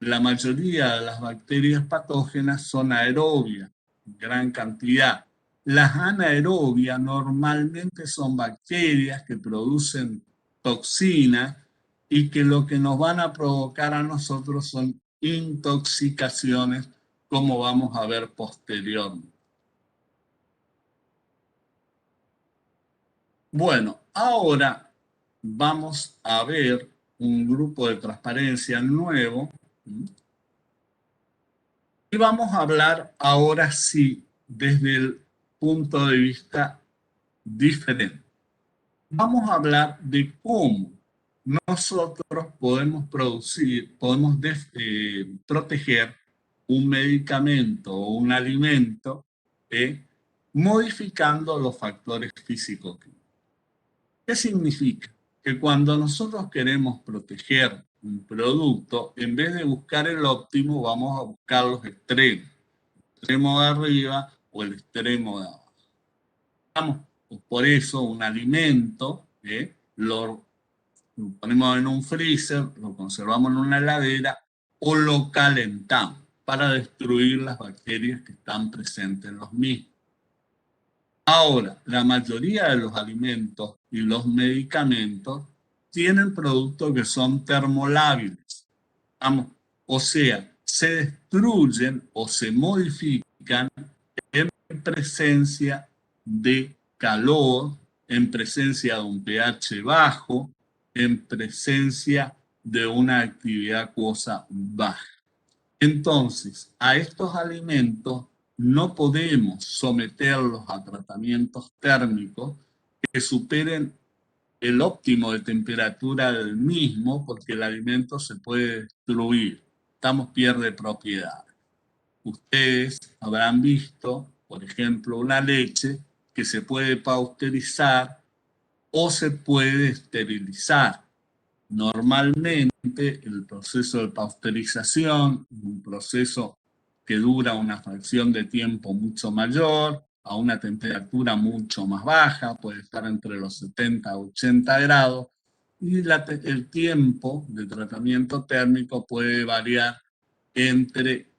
la mayoría de las bacterias patógenas son aerobias, en gran cantidad, las anaerobias normalmente son bacterias que producen toxinas y que lo que nos van a provocar a nosotros son intoxicaciones, como vamos a ver posteriormente. Bueno, ahora vamos a ver un grupo de transparencia nuevo y vamos a hablar ahora sí desde el punto de vista diferente. Vamos a hablar de cómo nosotros podemos proteger un medicamento o un alimento, modificando los factores físico-químicos. ¿Qué significa? Que cuando nosotros queremos proteger un producto, en vez de buscar el óptimo, vamos a buscar los extremos, el extremo de arriba o el extremo de abajo. Por eso un alimento, lo ponemos en un freezer, lo conservamos en una heladera o lo calentamos para destruir las bacterias que están presentes en los mismos. Ahora, la mayoría de los alimentos y los medicamentos tienen productos que son termolábiles. O sea, se destruyen o se modifican en presencia de calor, en presencia de un pH bajo, en presencia de una actividad acuosa baja. Entonces, a estos alimentos no podemos someterlos a tratamientos térmicos que superen el óptimo de temperatura del mismo, porque el alimento se puede destruir. Pierde propiedad. Ustedes habrán visto, por ejemplo, una leche que se puede pasteurizar o se puede esterilizar. Normalmente el proceso de pasteurización es un proceso que dura una fracción de tiempo mucho mayor, a una temperatura mucho más baja, puede estar entre los 70 a 80 grados, y el tiempo de tratamiento térmico puede variar entre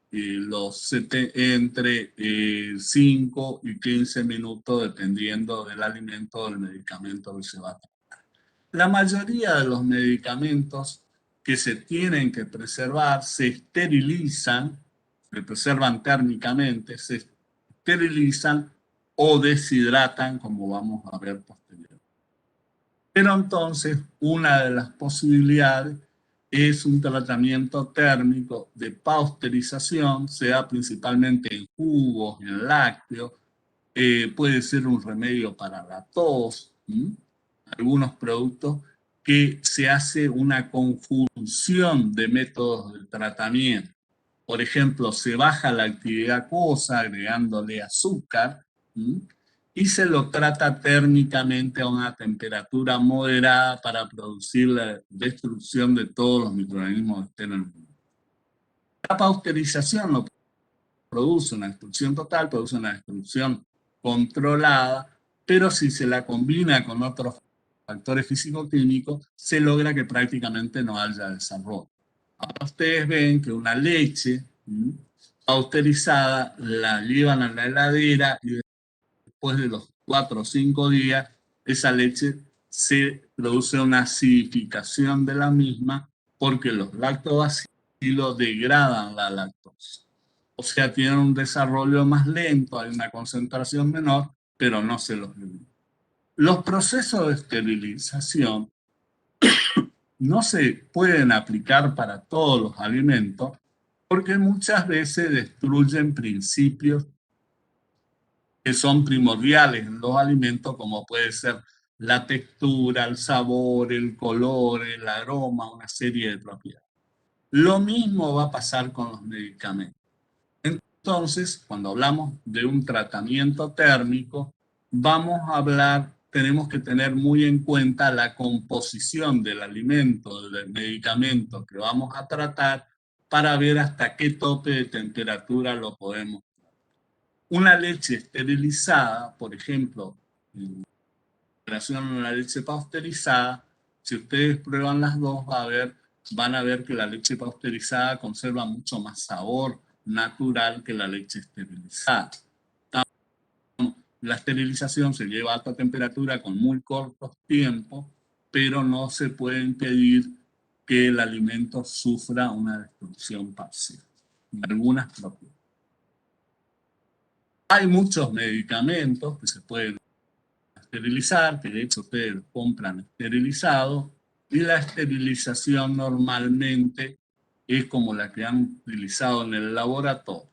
5 y 15 minutos, dependiendo del alimento o del medicamento que se va a tratar. La mayoría de los medicamentos que se tienen que preservar se esterilizan, se preservan térmicamente, se esterilizan o deshidratan, como vamos a ver posteriormente. Pero entonces, una de las posibilidades es un tratamiento térmico de pasteurización, sea principalmente en jugos, en lácteos, puede ser un remedio para la tos, algunos productos que se hace una conjunción de métodos de tratamiento. Por ejemplo, se baja la actividad acuosa agregándole azúcar, ¿sí? Y se lo trata térmicamente a una temperatura moderada para producir la destrucción de todos los microorganismos que estén en el mundo. La pasteurización no produce una destrucción total, produce una destrucción controlada, pero si se la combina con otros factores físico-químicos, se logra que prácticamente no haya desarrollo. Ahora ustedes ven que una leche pasteurizada la llevan a la heladera y después de los 4 o 5 días, esa leche se produce una acidificación de la misma porque los lactobacilos degradan la lactosa. O sea, tienen un desarrollo más lento, hay una concentración menor, pero no se los elimina. Los procesos de esterilización no se pueden aplicar para todos los alimentos porque muchas veces destruyen principios que son primordiales en los alimentos, como puede ser la textura, el sabor, el color, el aroma, una serie de propiedades. Lo mismo va a pasar con los medicamentos. Entonces, cuando hablamos de un tratamiento térmico, tenemos que tener muy en cuenta la composición del alimento, del medicamento que vamos a tratar para ver hasta qué tope de temperatura lo podemos. Una leche esterilizada, por ejemplo, en relación a una leche pasteurizada, si ustedes prueban las dos, van a ver que la leche pasteurizada conserva mucho más sabor natural que la leche esterilizada. La esterilización se lleva a alta temperatura con muy cortos tiempos, pero no se puede impedir que el alimento sufra una destrucción parcial. Algunas propiedades. Hay muchos medicamentos que se pueden esterilizar, que de hecho ustedes los compran esterilizados, y la esterilización normalmente es como la que han utilizado en el laboratorio.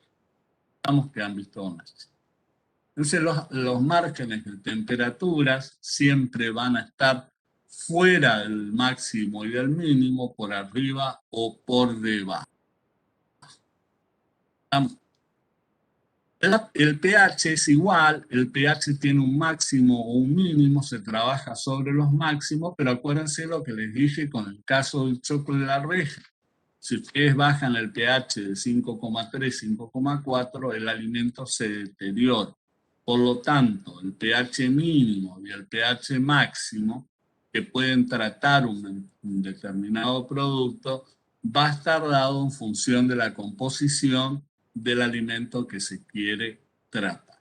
Digamos que han visto una. Entonces los márgenes de temperaturas siempre van a estar fuera del máximo y del mínimo, por arriba o por debajo. El pH es igual, el pH tiene un máximo o un mínimo, se trabaja sobre los máximos, pero acuérdense lo que les dije con el caso del choco de la reja. Si ustedes bajan el pH de 5,3, 5,4, el alimento se deteriora. Por lo tanto, el pH mínimo y el pH máximo que pueden tratar un determinado producto va a estar dado en función de la composición del alimento que se quiere tratar.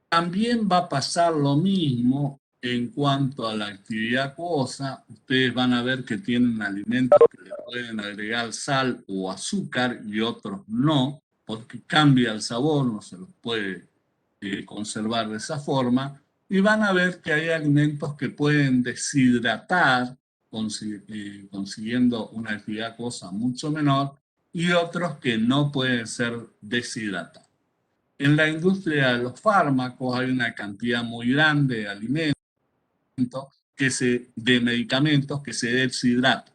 También va a pasar lo mismo en cuanto a la actividad acuosa. Ustedes van a ver que tienen alimentos que le pueden agregar sal o azúcar y otros no, porque cambia el sabor, no se los puede conservar de esa forma. Y van a ver que hay alimentos que pueden deshidratar, consiguiendo una actividad acuosa mucho menor, y otros que no pueden ser deshidratados. En la industria de los fármacos hay una cantidad muy grande de alimentos, de medicamentos que se deshidratan.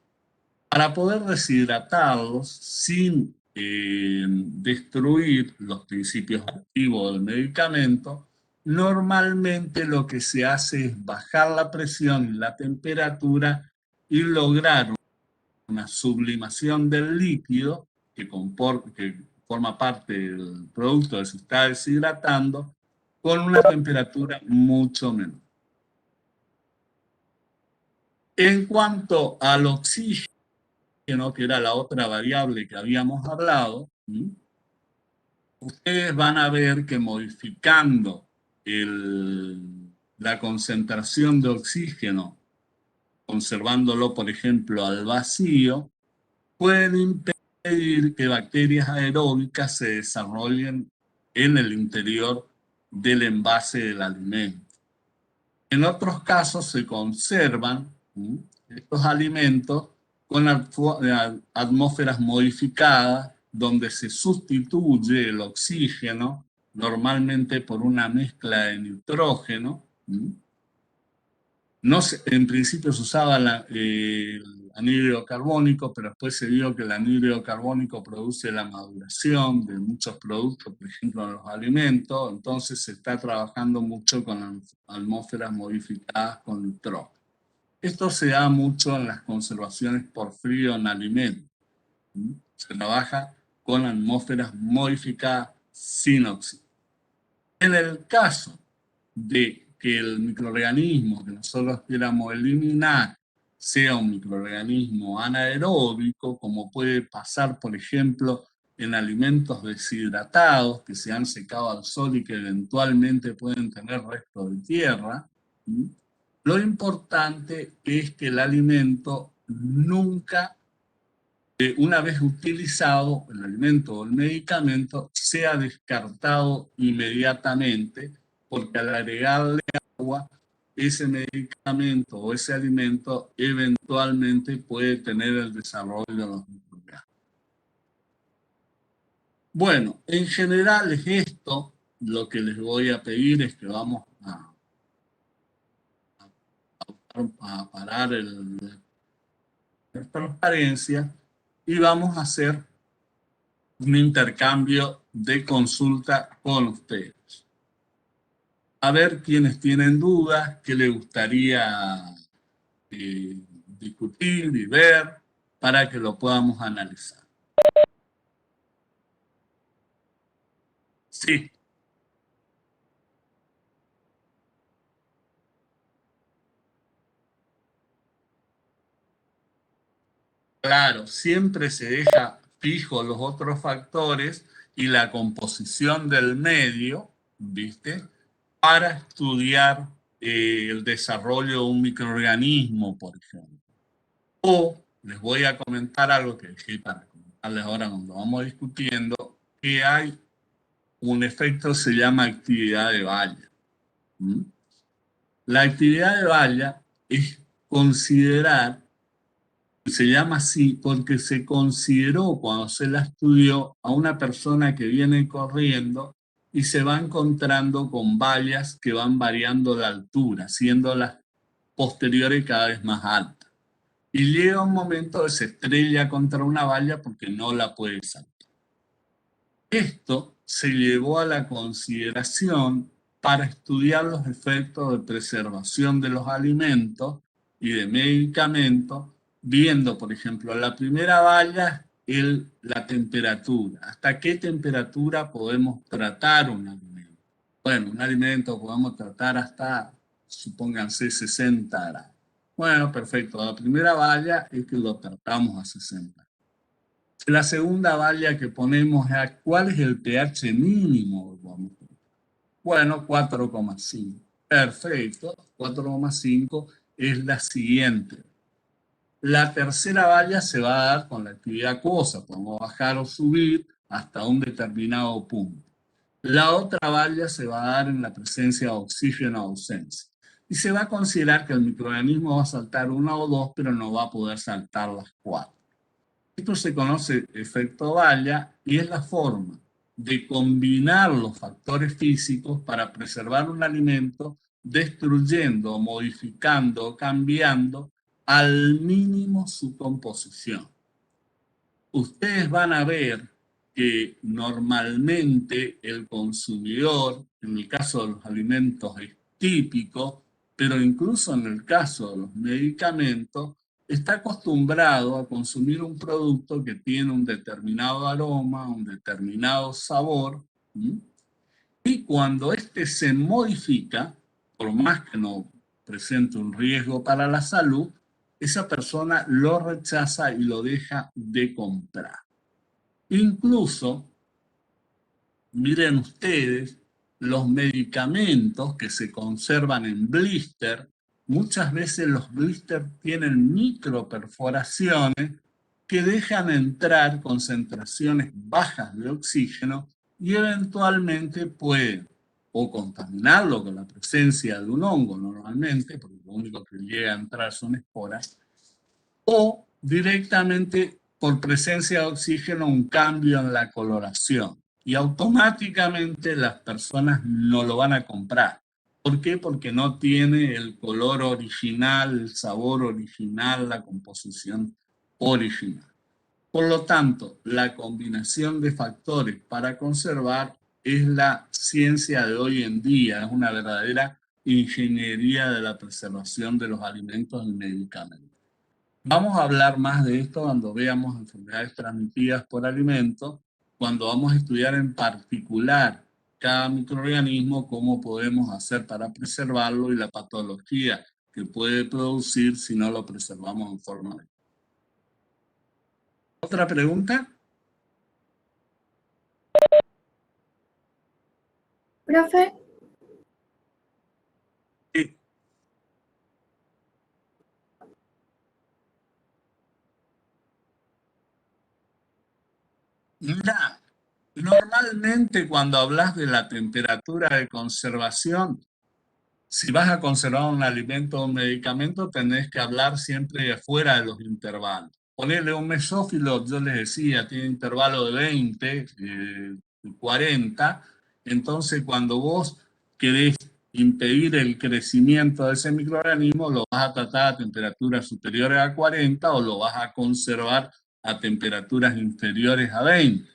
Para poder deshidratarlos sin destruir los principios activos del medicamento, normalmente lo que se hace es bajar la presión y la temperatura y lograr una sublimación del líquido que forma parte del producto que se está deshidratando con una temperatura mucho menor. En cuanto al oxígeno, que era la otra variable que habíamos hablado, ustedes van a ver que modificando la concentración de oxígeno, conservándolo, por ejemplo, al vacío, pueden impedir que bacterias aeróbicas se desarrollen en el interior del envase del alimento. En otros casos se conservan estos alimentos con atmósferas modificadas, donde se sustituye el oxígeno, normalmente por una mezcla de nitrógeno, No en principio se usaba el anhídrido carbónico, pero después se vio que el anhídrido carbónico produce la maduración de muchos productos, por ejemplo en los alimentos, entonces se está trabajando mucho con atmósferas modificadas con nitrógeno. Esto se da mucho en las conservaciones por frío en alimentos. Se trabaja con atmósferas modificadas sin oxígeno. En el caso de que el microorganismo que nosotros queramos eliminar sea un microorganismo anaeróbico, como puede pasar, por ejemplo, en alimentos deshidratados que se han secado al sol y que eventualmente pueden tener resto de tierra, lo importante es que el alimento nunca, una vez utilizado, el alimento o el medicamento, sea descartado inmediatamente, porque al agregarle agua, ese medicamento o ese alimento eventualmente puede tener el desarrollo de los microorganismos. Bueno, en general es esto. Lo que les voy a pedir es que vamos a parar la transparencia y vamos a hacer un intercambio de consulta con ustedes. A ver quiénes tienen dudas, qué les gustaría discutir y ver para que lo podamos analizar. Sí, claro, siempre se deja fijo los otros factores y la composición del medio, ¿viste? Para estudiar el desarrollo de un microorganismo, por ejemplo. O les voy a comentar algo que dejé para comentarles ahora cuando vamos discutiendo, que hay un efecto que se llama actividad de valla. ¿Mm? La actividad de valla es considerar, se llama así porque se consideró cuando se la estudió a una persona que viene corriendo y se va encontrando con vallas que van variando la altura, siendo las posteriores cada vez más altas. Y llega un momento que se estrella contra una valla porque no la puede saltar. Esto se llevó a la consideración para estudiar los efectos de preservación de los alimentos y de medicamentos, viendo, por ejemplo, la primera valla, la temperatura. ¿Hasta qué temperatura podemos tratar un alimento? Bueno, un alimento podemos tratar hasta, supónganse, 60 grados. Bueno, perfecto. La primera valla es que lo tratamos a 60. La segunda valla que ponemos es cuál es el pH mínimo. Bueno, 4,5. Perfecto. 4,5 es la siguiente. La tercera valla se va a dar con la actividad acuosa. Podemos bajar o subir hasta un determinado punto. La otra valla se va a dar en la presencia de oxígeno o ausencia. Y se va a considerar que el microorganismo va a saltar una o dos, pero no va a poder saltar las cuatro. Esto se conoce efecto valla y es la forma de combinar los factores físicos para preservar un alimento, destruyendo, modificando o cambiando al mínimo su composición. Ustedes van a ver que normalmente el consumidor, en el caso de los alimentos es típico, pero incluso en el caso de los medicamentos, está acostumbrado a consumir un producto que tiene un determinado aroma, un determinado sabor, y cuando este se modifica, por más que no presente un riesgo para la salud, esa persona lo rechaza y lo deja de comprar. Incluso, miren ustedes, los medicamentos que se conservan en blister, muchas veces los blisters tienen microperforaciones que dejan entrar concentraciones bajas de oxígeno y eventualmente pueden o contaminarlo con la presencia de un hongo normalmente, porque lo único que llega a entrar son esporas, o directamente por presencia de oxígeno un cambio en la coloración y automáticamente las personas no lo van a comprar. ¿Por qué? Porque no tiene el color original, el sabor original, la composición original. Por lo tanto, la combinación de factores para conservar es la ciencia de hoy en día, es una verdadera ingeniería de la preservación de los alimentos y medicamentos. Vamos a hablar más de esto cuando veamos enfermedades transmitidas por alimentos, cuando vamos a estudiar en particular cada microorganismo, cómo podemos hacer para preservarlo y la patología que puede producir si no lo preservamos en forma adecuada. ¿Otra pregunta? Profe, Sí. Mira, normalmente cuando hablas de la temperatura de conservación, si vas a conservar un alimento o un medicamento, tenés que hablar siempre de fuera de los intervalos. Ponerle un mesófilo, yo les decía, tiene intervalo de 20, 40. Entonces, cuando vos querés impedir el crecimiento de ese microorganismo, lo vas a tratar a temperaturas superiores a 40 o lo vas a conservar a temperaturas inferiores a 20.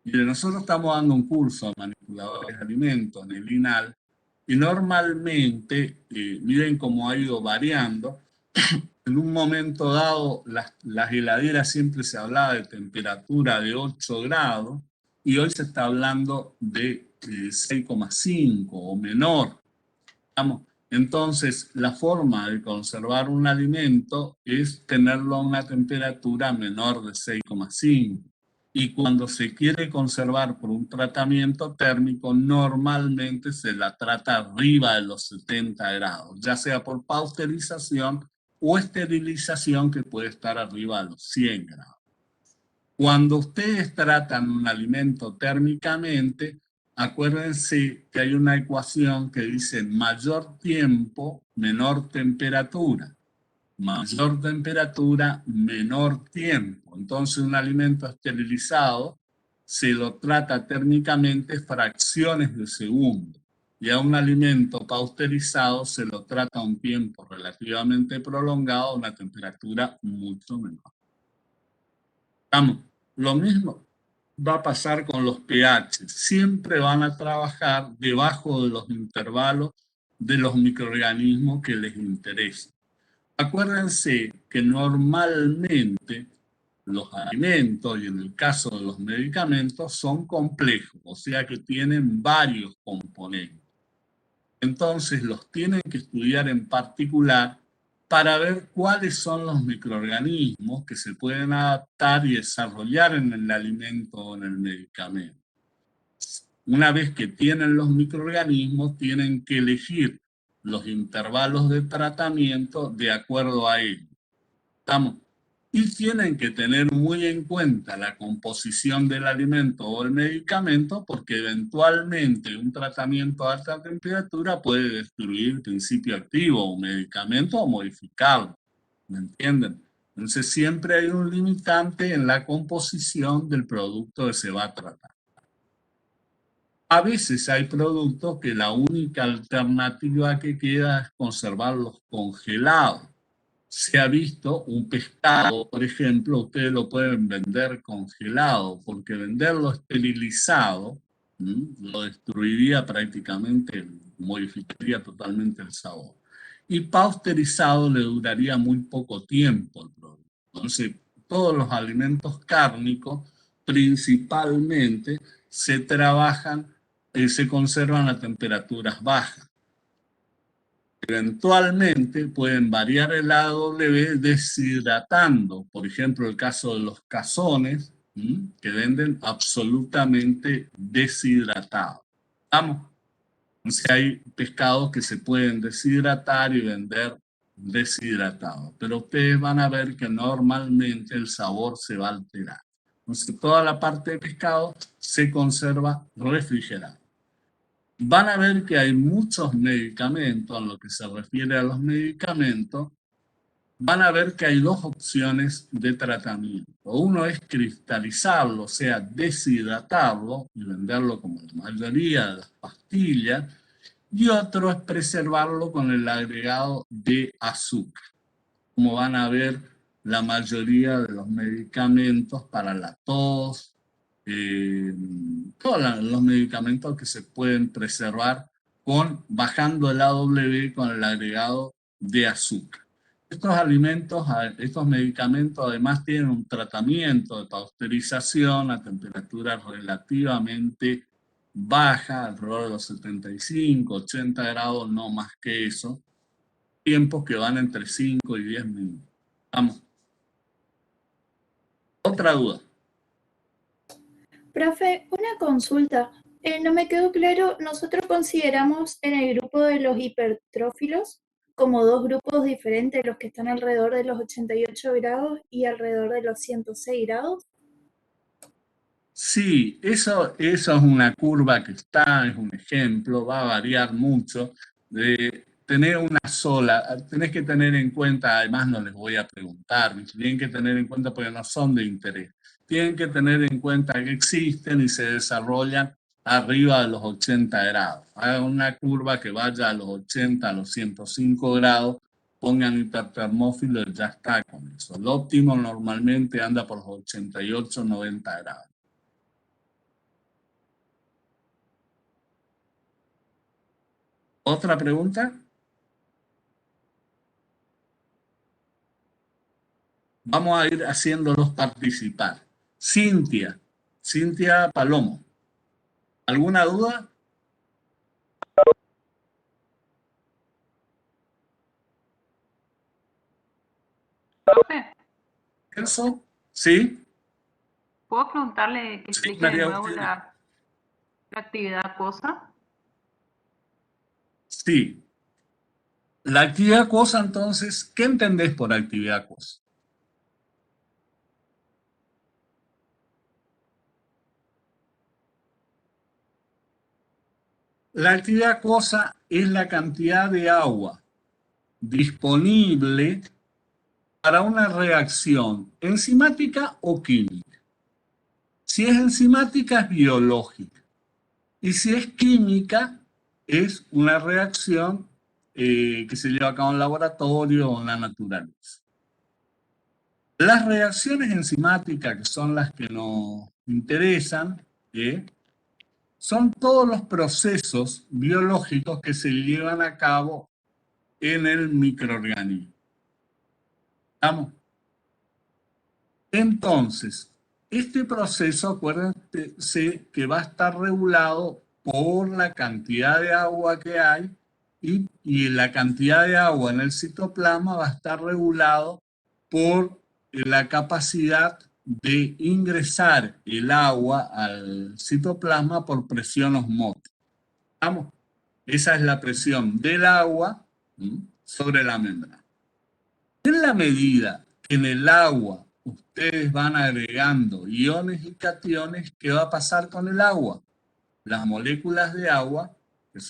Mire, nosotros estamos dando un curso a manipuladores de alimentos en el INAL y normalmente, miren cómo ha ido variando. En un momento dado, las heladeras siempre se hablaba de temperatura de 8 grados y hoy se está hablando de 6,5 o menor. Digamos. Entonces, la forma de conservar un alimento es tenerlo a una temperatura menor de 6,5. Y cuando se quiere conservar por un tratamiento térmico, normalmente se la trata arriba de los 70 grados, ya sea por pasteurización o esterilización, que puede estar arriba de los 100 grados. Cuando ustedes tratan un alimento térmicamente, acuérdense que hay una ecuación que dice mayor tiempo, menor temperatura. Mayor temperatura, menor tiempo. Entonces un alimento esterilizado se lo trata térmicamente fracciones de segundo. Y a un alimento pasteurizado se lo trata a un tiempo relativamente prolongado a una temperatura mucho menor. Vamos, lo mismo va a pasar con los pH. Siempre van a trabajar debajo de los intervalos de los microorganismos que les interesen. Acuérdense que normalmente los alimentos y en el caso de los medicamentos son complejos, o sea que tienen varios componentes. Entonces los tienen que estudiar en particular para ver cuáles son los microorganismos que se pueden adaptar y desarrollar en el alimento o en el medicamento. Una vez que tienen los microorganismos, tienen que elegir los intervalos de tratamiento de acuerdo a ello. ¿Estamos? Y tienen que tener muy en cuenta la composición del alimento o el medicamento, porque eventualmente un tratamiento a alta temperatura puede destruir el principio activo o medicamento o modificarlo. ¿Me entienden? Entonces siempre hay un limitante en la composición del producto que se va a tratar. A veces hay productos que la única alternativa que queda es conservarlos congelados. Se ha visto un pescado, por ejemplo, ustedes lo pueden vender congelado, porque venderlo esterilizado lo destruiría prácticamente, modificaría totalmente el sabor. Y pasteurizado le duraría muy poco tiempo el producto. Entonces, todos los alimentos cárnicos principalmente se trabajan, se conservan a temperaturas bajas. Eventualmente pueden variar el AW deshidratando, por ejemplo, el caso de los cazones, que venden absolutamente deshidratados. ¿Vamos? Entonces hay pescados que se pueden deshidratar y vender deshidratados, pero ustedes van a ver que normalmente el sabor se va a alterar. Entonces toda la parte de pescado se conserva refrigerada. Van a ver que hay muchos medicamentos, en lo que se refiere a los medicamentos, van a ver que hay dos opciones de tratamiento. Uno es cristalizarlo, o sea, deshidratarlo y venderlo como la mayoría de las pastillas, y otro es preservarlo con el agregado de azúcar. Como van a ver, la mayoría de los medicamentos para la tos, todos los medicamentos que se pueden preservar bajando el AW con el agregado de azúcar. Estos alimentos, estos medicamentos además tienen un tratamiento de pasteurización a temperatura relativamente baja, alrededor de los 75, 80 grados, no más que eso, tiempos que van entre 5 y 10 minutos. Vamos. Otra duda. Profe, una consulta. No me quedó claro, nosotros consideramos en el grupo de los hipertrófilos como dos grupos diferentes, los que están alrededor de los 88 grados y alrededor de los 106 grados. Sí, eso es una curva que está, es un ejemplo, va a variar mucho. De tener una sola, tenés que tener en cuenta, además no les voy a preguntar, tienen que tener en cuenta porque no son de interés. Tienen que tener en cuenta que existen y se desarrollan arriba de los 80 grados. Hagan una curva que vaya a los 80, a los 105 grados, pongan hipertermófilo y ya está con eso. El óptimo normalmente anda por los 88, 90 grados. ¿Otra pregunta? Vamos a ir haciéndolos participar. Cintia Palomo. ¿Alguna duda? Profe, ¿Eso? ¿Sí? ¿puedo preguntarle que Sí, explique de María nuevo Agustina. la actividad cosa? Sí. La actividad acuosa, entonces, ¿qué entendés por actividad acuosa? La actividad acuosa es la cantidad de agua disponible para una reacción enzimática o química. Si es enzimática, es biológica. Y si es química, es una reacción que se lleva a cabo en laboratorio o en la naturaleza. Las reacciones enzimáticas, que son las que nos interesan, son todos los procesos biológicos que se llevan a cabo en el microorganismo. ¿Estamos? Entonces, este proceso, acuérdense que va a estar regulado por la cantidad de agua que hay y la cantidad de agua en el citoplasma va a estar regulado por la capacidad de ingresar el agua al citoplasma por presión osmótica. ¿Estamos? Esa es la presión del agua sobre la membrana. En la medida que en el agua ustedes van agregando iones y cationes, ¿qué va a pasar con el agua? Las moléculas de agua, que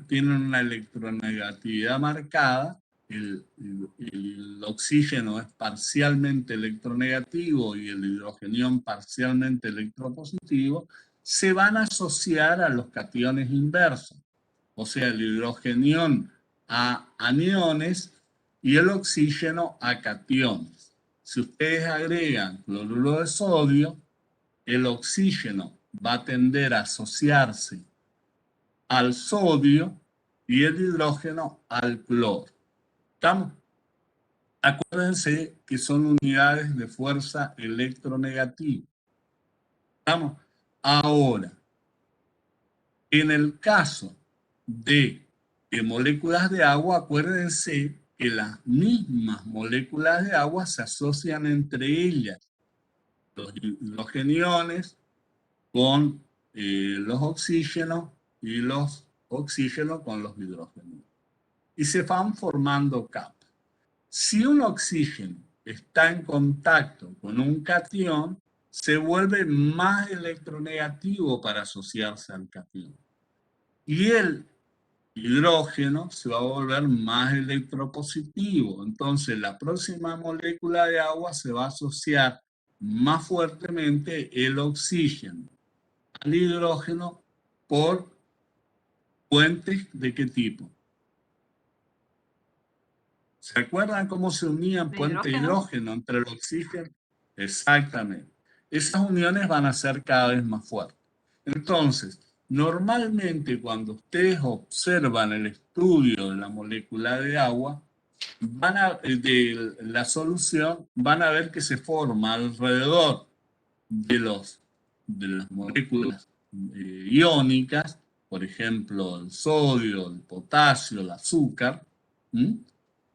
tienen una electronegatividad marcada, el oxígeno es parcialmente electronegativo y el hidrogenión parcialmente electropositivo, se van a asociar a los cationes inversos. O sea, el hidrogenión a aniones y el oxígeno a cationes. Si ustedes agregan cloruro de sodio, el oxígeno va a tender a asociarse al sodio y el hidrógeno al cloro. ¿Estamos? Acuérdense que son unidades de fuerza electronegativa. ¿Estamos? Ahora, en el caso de moléculas de agua, acuérdense que las mismas moléculas de agua se asocian entre ellas. Los hidrogeniones con los oxígenos y los oxígenos con los hidrógenos. Y se van formando capas. Si un oxígeno está en contacto con un catión, se vuelve más electronegativo para asociarse al catión. Y el hidrógeno se va a volver más electropositivo. Entonces, la próxima molécula de agua se va a asociar más fuertemente el oxígeno al hidrógeno por ¿Puentes de qué tipo? ¿Se acuerdan cómo se unían ¿De puentes de hidrógeno? hidrógeno entre el oxígeno? Exactamente. Esas uniones van a ser cada vez más fuertes. Entonces, normalmente cuando ustedes observan el estudio de la molécula de agua, de la solución, van a ver que se forma alrededor de las moléculas iónicas, por ejemplo, el sodio, el potasio, el azúcar, ¿m?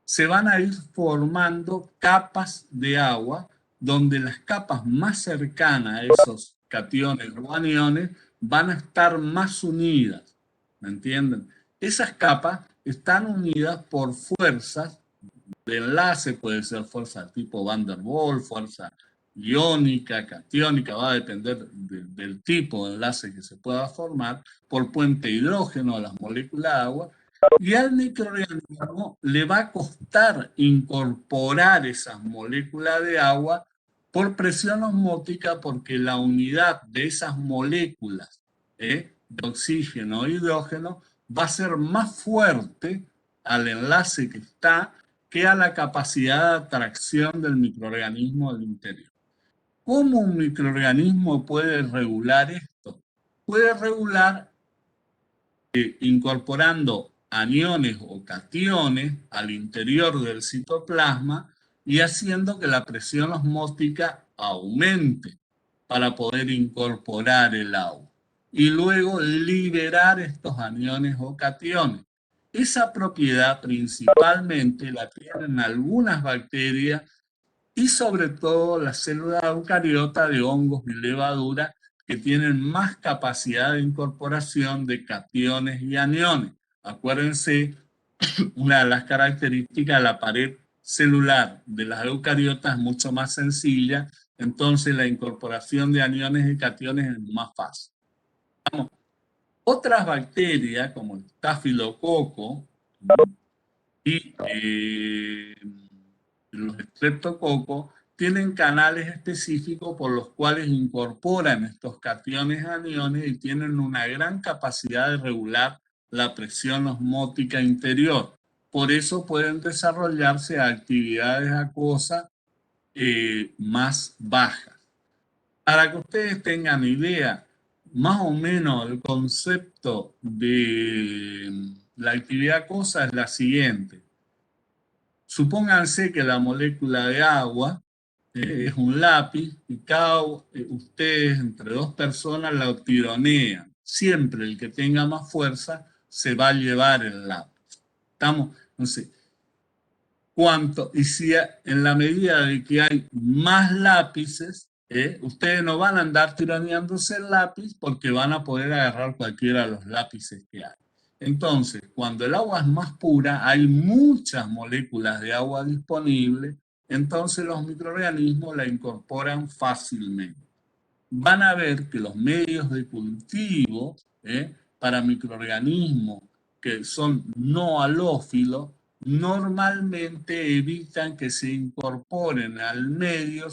Se van a ir formando capas de agua donde las capas más cercanas a esos cationes o aniones van a estar más unidas, ¿me entienden? Esas capas están unidas por fuerzas de enlace, puede ser fuerza tipo Van der Waals, fuerza iónica, catiónica, va a depender del tipo de enlace que se pueda formar, por puente de hidrógeno a las moléculas de agua, y al microorganismo le va a costar incorporar esas moléculas de agua por presión osmótica, porque la unidad de esas moléculas de oxígeno e hidrógeno va a ser más fuerte al enlace que está que a la capacidad de atracción del microorganismo al interior. ¿Cómo un microorganismo puede regular esto? Puede regular incorporando aniones o cationes al interior del citoplasma y haciendo que la presión osmótica aumente para poder incorporar el agua y luego liberar estos aniones o cationes. Esa propiedad principalmente la tienen algunas bacterias y sobre todo las células eucariotas de hongos y levaduras, que tienen más capacidad de incorporación de cationes y aniones. Acuérdense, una de las características de la pared celular de las eucariotas es mucho más sencilla, entonces la incorporación de aniones y cationes es más fácil. Otras bacterias, como el estafilococo y los estreptococos, tienen canales específicos por los cuales incorporan estos cationes aniones y tienen una gran capacidad de regular la presión osmótica interior. Por eso pueden desarrollarse actividades acuosas más bajas. Para que ustedes tengan idea, más o menos el concepto de la actividad acuosa es la siguiente. Supónganse que la molécula de agua es un lápiz y ustedes entre dos personas la tironean. Siempre el que tenga más fuerza se va a llevar el lápiz. ¿Estamos? Entonces, ¿cuánto? Y si en la medida de que hay más lápices, ustedes no van a andar tironeándose el lápiz porque van a poder agarrar cualquiera de los lápices que hay. Entonces, cuando el agua es más pura, hay muchas moléculas de agua disponibles, entonces los microorganismos la incorporan fácilmente. Van a ver que los medios de cultivo para microorganismos que son no halófilos normalmente evitan que se incorporen al medio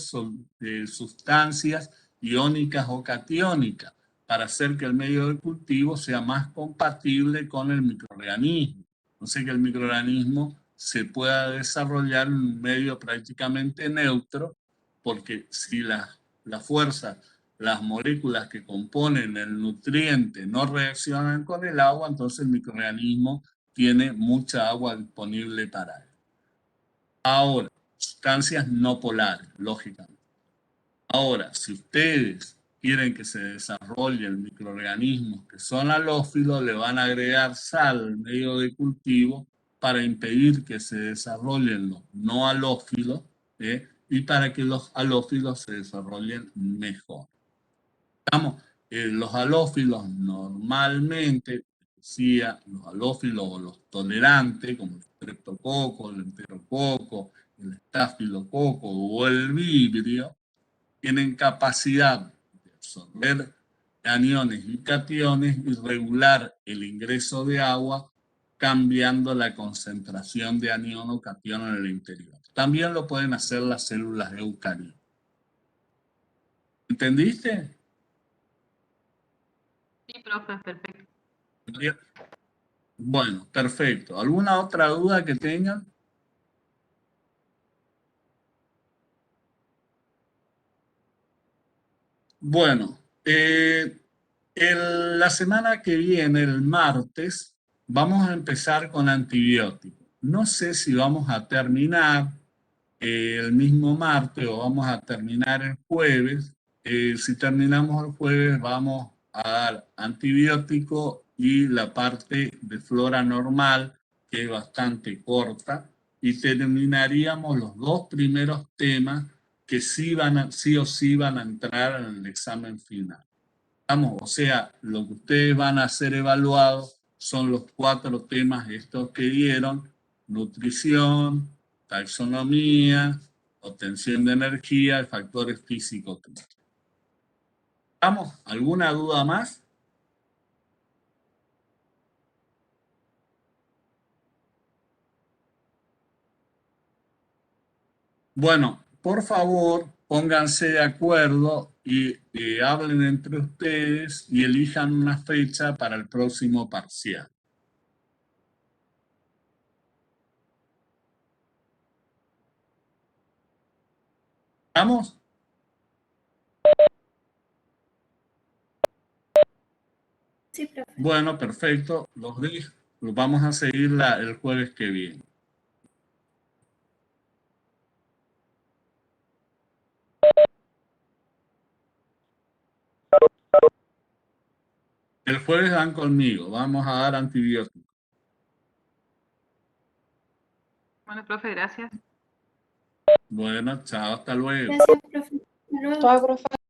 sustancias iónicas o catiónicas para hacer que el medio de cultivo sea más compatible con el microorganismo. Entonces que el microorganismo se pueda desarrollar en un medio prácticamente neutro, porque si la fuerza, las moléculas que componen el nutriente no reaccionan con el agua, entonces el microorganismo tiene mucha agua disponible para él. Ahora, sustancias no polares, lógicamente. Ahora, si ustedes quieren que se desarrollen microorganismos que son halófilos, le van a agregar sal al medio de cultivo para impedir que se desarrollen los no halófilos y para que los halófilos se desarrollen mejor. Los halófilos normalmente, decía, los halófilos o los tolerantes, como el streptococo, el enterococo, el estafilococo o el vibrio, tienen capacidad de absorber aniones y cationes y regular el ingreso de agua cambiando la concentración de anión o catión en el interior. También lo pueden hacer las células eucariotas. ¿Entendiste? Sí, profe, perfecto. Bueno, perfecto. ¿Alguna otra duda que tengan? Bueno, la semana que viene, el martes, vamos a empezar con antibióticos. No sé si vamos a terminar el mismo martes o vamos a terminar el jueves. Si terminamos el jueves, vamos a dar antibiótico y la parte de flora normal, que es bastante corta, y terminaríamos los dos primeros temas que sí o sí van a entrar en el examen final. Vamos, o sea, lo que ustedes van a ser evaluados son los 4 temas estos que dieron: nutrición, taxonomía, obtención de energía y factores físicos. ¿Vamos? ¿Alguna duda más? Bueno, por favor, pónganse de acuerdo y hablen entre ustedes y elijan una fecha para el próximo parcial. ¿Vamos? Sí, profe. Bueno, perfecto. Los vamos a seguir el jueves que viene. El jueves dan conmigo. Vamos a dar antibióticos. Bueno, profe, gracias. Bueno, chao, hasta luego. Gracias, profe. Hasta luego. Chao, profe.